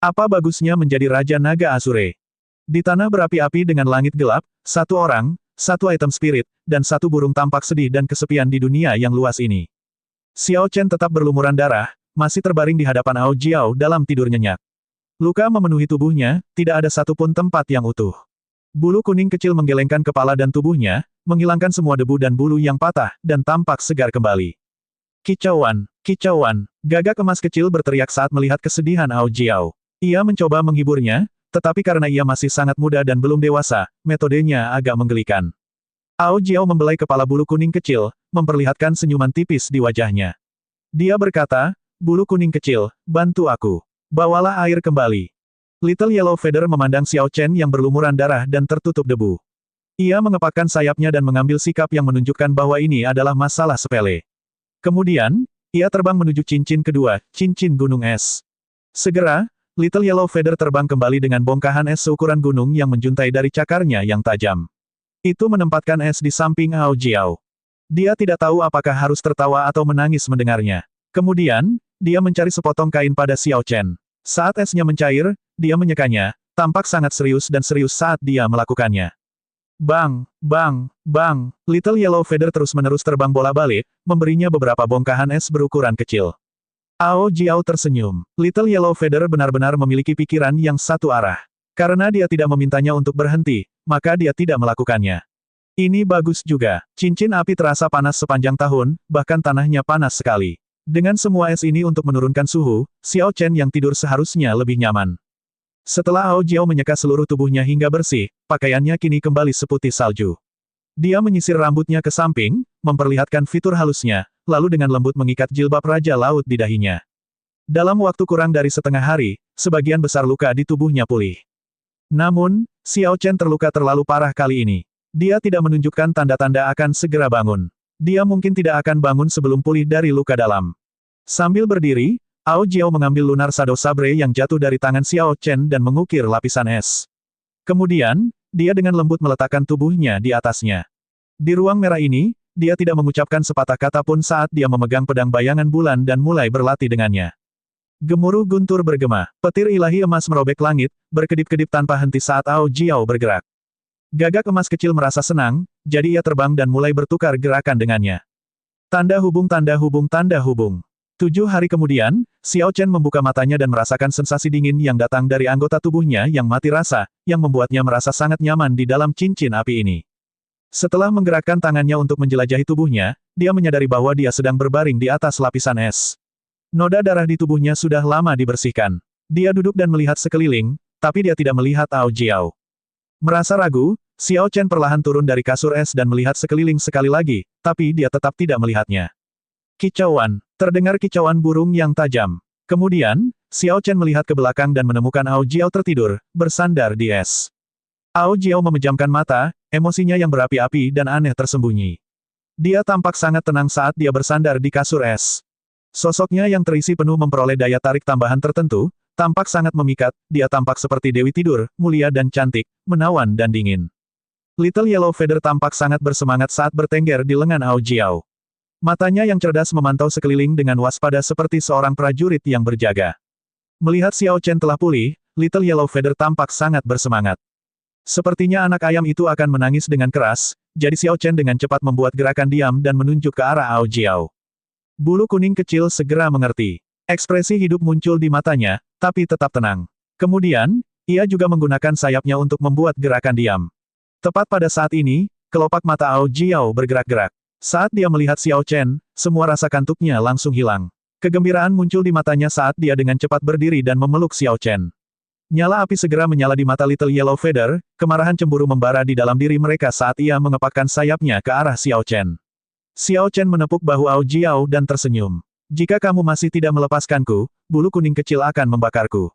Apa bagusnya menjadi Raja Naga Azure? Di tanah berapi-api dengan langit gelap, satu orang, satu item spirit, dan satu burung tampak sedih dan kesepian di dunia yang luas ini. Xiao Chen tetap berlumuran darah, masih terbaring di hadapan Ao Jiao dalam tidur nyenyak. Luka memenuhi tubuhnya, tidak ada satupun tempat yang utuh. Bulu kuning kecil menggelengkan kepala dan tubuhnya, menghilangkan semua debu dan bulu yang patah, dan tampak segar kembali. Kicauan, kicauan, gagak emas kecil berteriak saat melihat kesedihan Ao Jiao. Ia mencoba menghiburnya, tetapi karena ia masih sangat muda dan belum dewasa, metodenya agak menggelikan. Ao Jiao membelai kepala bulu kuning kecil, memperlihatkan senyuman tipis di wajahnya. Dia berkata, bulu kuning kecil, bantu aku. Bawalah air kembali. Little Yellow Feather memandang Xiao Chen yang berlumuran darah dan tertutup debu. Ia mengepakkan sayapnya dan mengambil sikap yang menunjukkan bahwa ini adalah masalah sepele. Kemudian, ia terbang menuju cincin kedua, cincin gunung es. Segera, Little Yellow Feather terbang kembali dengan bongkahan es seukuran gunung yang menjuntai dari cakarnya yang tajam. Itu menempatkan es di samping Ao Jiao. Dia tidak tahu apakah harus tertawa atau menangis mendengarnya. Kemudian, dia mencari sepotong kain pada Xiao Chen. Saat esnya mencair, dia menyekanya, tampak sangat serius dan serius saat dia melakukannya. Bang, bang, bang, Little Yellow Feather terus-menerus terbang bola-balik, memberinya beberapa bongkahan es berukuran kecil. Ao Jiao tersenyum. Little Yellow Feather benar-benar memiliki pikiran yang satu arah. Karena dia tidak memintanya untuk berhenti, maka dia tidak melakukannya. Ini bagus juga. Cincin api terasa panas sepanjang tahun, bahkan tanahnya panas sekali. Dengan semua es ini untuk menurunkan suhu, Xiao Chen yang tidur seharusnya lebih nyaman. Setelah Ao Jiao menyeka seluruh tubuhnya hingga bersih, pakaiannya kini kembali seputih salju. Dia menyisir rambutnya ke samping, memperlihatkan fitur halusnya, lalu dengan lembut mengikat jilbab Raja Laut di dahinya. Dalam waktu kurang dari setengah hari, sebagian besar luka di tubuhnya pulih. Namun, Xiao Chen terluka terlalu parah kali ini. Dia tidak menunjukkan tanda-tanda akan segera bangun. Dia mungkin tidak akan bangun sebelum pulih dari luka dalam. Sambil berdiri, Ao Jiao mengambil lunar Shadow Sabre yang jatuh dari tangan Xiao Chen dan mengukir lapisan es. Kemudian, dia dengan lembut meletakkan tubuhnya di atasnya. Di ruang merah ini, dia tidak mengucapkan sepatah kata pun saat dia memegang pedang bayangan bulan dan mulai berlatih dengannya. Gemuruh guntur bergema, petir ilahi emas merobek langit, berkedip-kedip tanpa henti saat Ao Jiao bergerak. Gagak emas kecil merasa senang, jadi ia terbang dan mulai bertukar gerakan dengannya. Tanda hubung tanda hubung tanda hubung. 7 hari kemudian, Xiao Chen membuka matanya dan merasakan sensasi dingin yang datang dari anggota tubuhnya yang mati rasa, yang membuatnya merasa sangat nyaman di dalam cincin api ini. Setelah menggerakkan tangannya untuk menjelajahi tubuhnya, dia menyadari bahwa dia sedang berbaring di atas lapisan es. Noda darah di tubuhnya sudah lama dibersihkan. Dia duduk dan melihat sekeliling, tapi dia tidak melihat Ao Jiao. Merasa ragu, Xiao Chen perlahan turun dari kasur es dan melihat sekeliling sekali lagi, tapi dia tetap tidak melihatnya. Kicauan. Terdengar kicauan burung yang tajam. Kemudian, Xiao Chen melihat ke belakang dan menemukan Ao Jiao tertidur, bersandar di es. Ao Jiao memejamkan mata, emosinya yang berapi-api dan aneh tersembunyi. Dia tampak sangat tenang saat dia bersandar di kasur es. Sosoknya yang terisi penuh memperoleh daya tarik tambahan tertentu, tampak sangat memikat, dia tampak seperti dewi tidur, mulia dan cantik, menawan dan dingin. Little Yellow Feather tampak sangat bersemangat saat bertengger di lengan Ao Jiao. Matanya yang cerdas memantau sekeliling dengan waspada seperti seorang prajurit yang berjaga. Melihat Xiao Chen telah pulih, Little Yellow Feather tampak sangat bersemangat. Sepertinya anak ayam itu akan menangis dengan keras, jadi Xiao Chen dengan cepat membuat gerakan diam dan menunjuk ke arah Ao Jiao. Bulu kuning kecil segera mengerti. Ekspresi hidup muncul di matanya, tapi tetap tenang. Kemudian, ia juga menggunakan sayapnya untuk membuat gerakan diam. Tepat pada saat ini, kelopak mata Ao Jiao bergerak-gerak. Saat dia melihat Xiao Chen, semua rasa kantuknya langsung hilang. Kegembiraan muncul di matanya saat dia dengan cepat berdiri dan memeluk Xiao Chen. Nyala api segera menyala di mata Little Yellow Feather, kemarahan cemburu membara di dalam diri mereka saat ia mengepakkan sayapnya ke arah Xiao Chen. Xiao Chen menepuk bahu Ao Jiao dan tersenyum. Jika kamu masih tidak melepaskanku, bulu kuning kecil akan membakarku.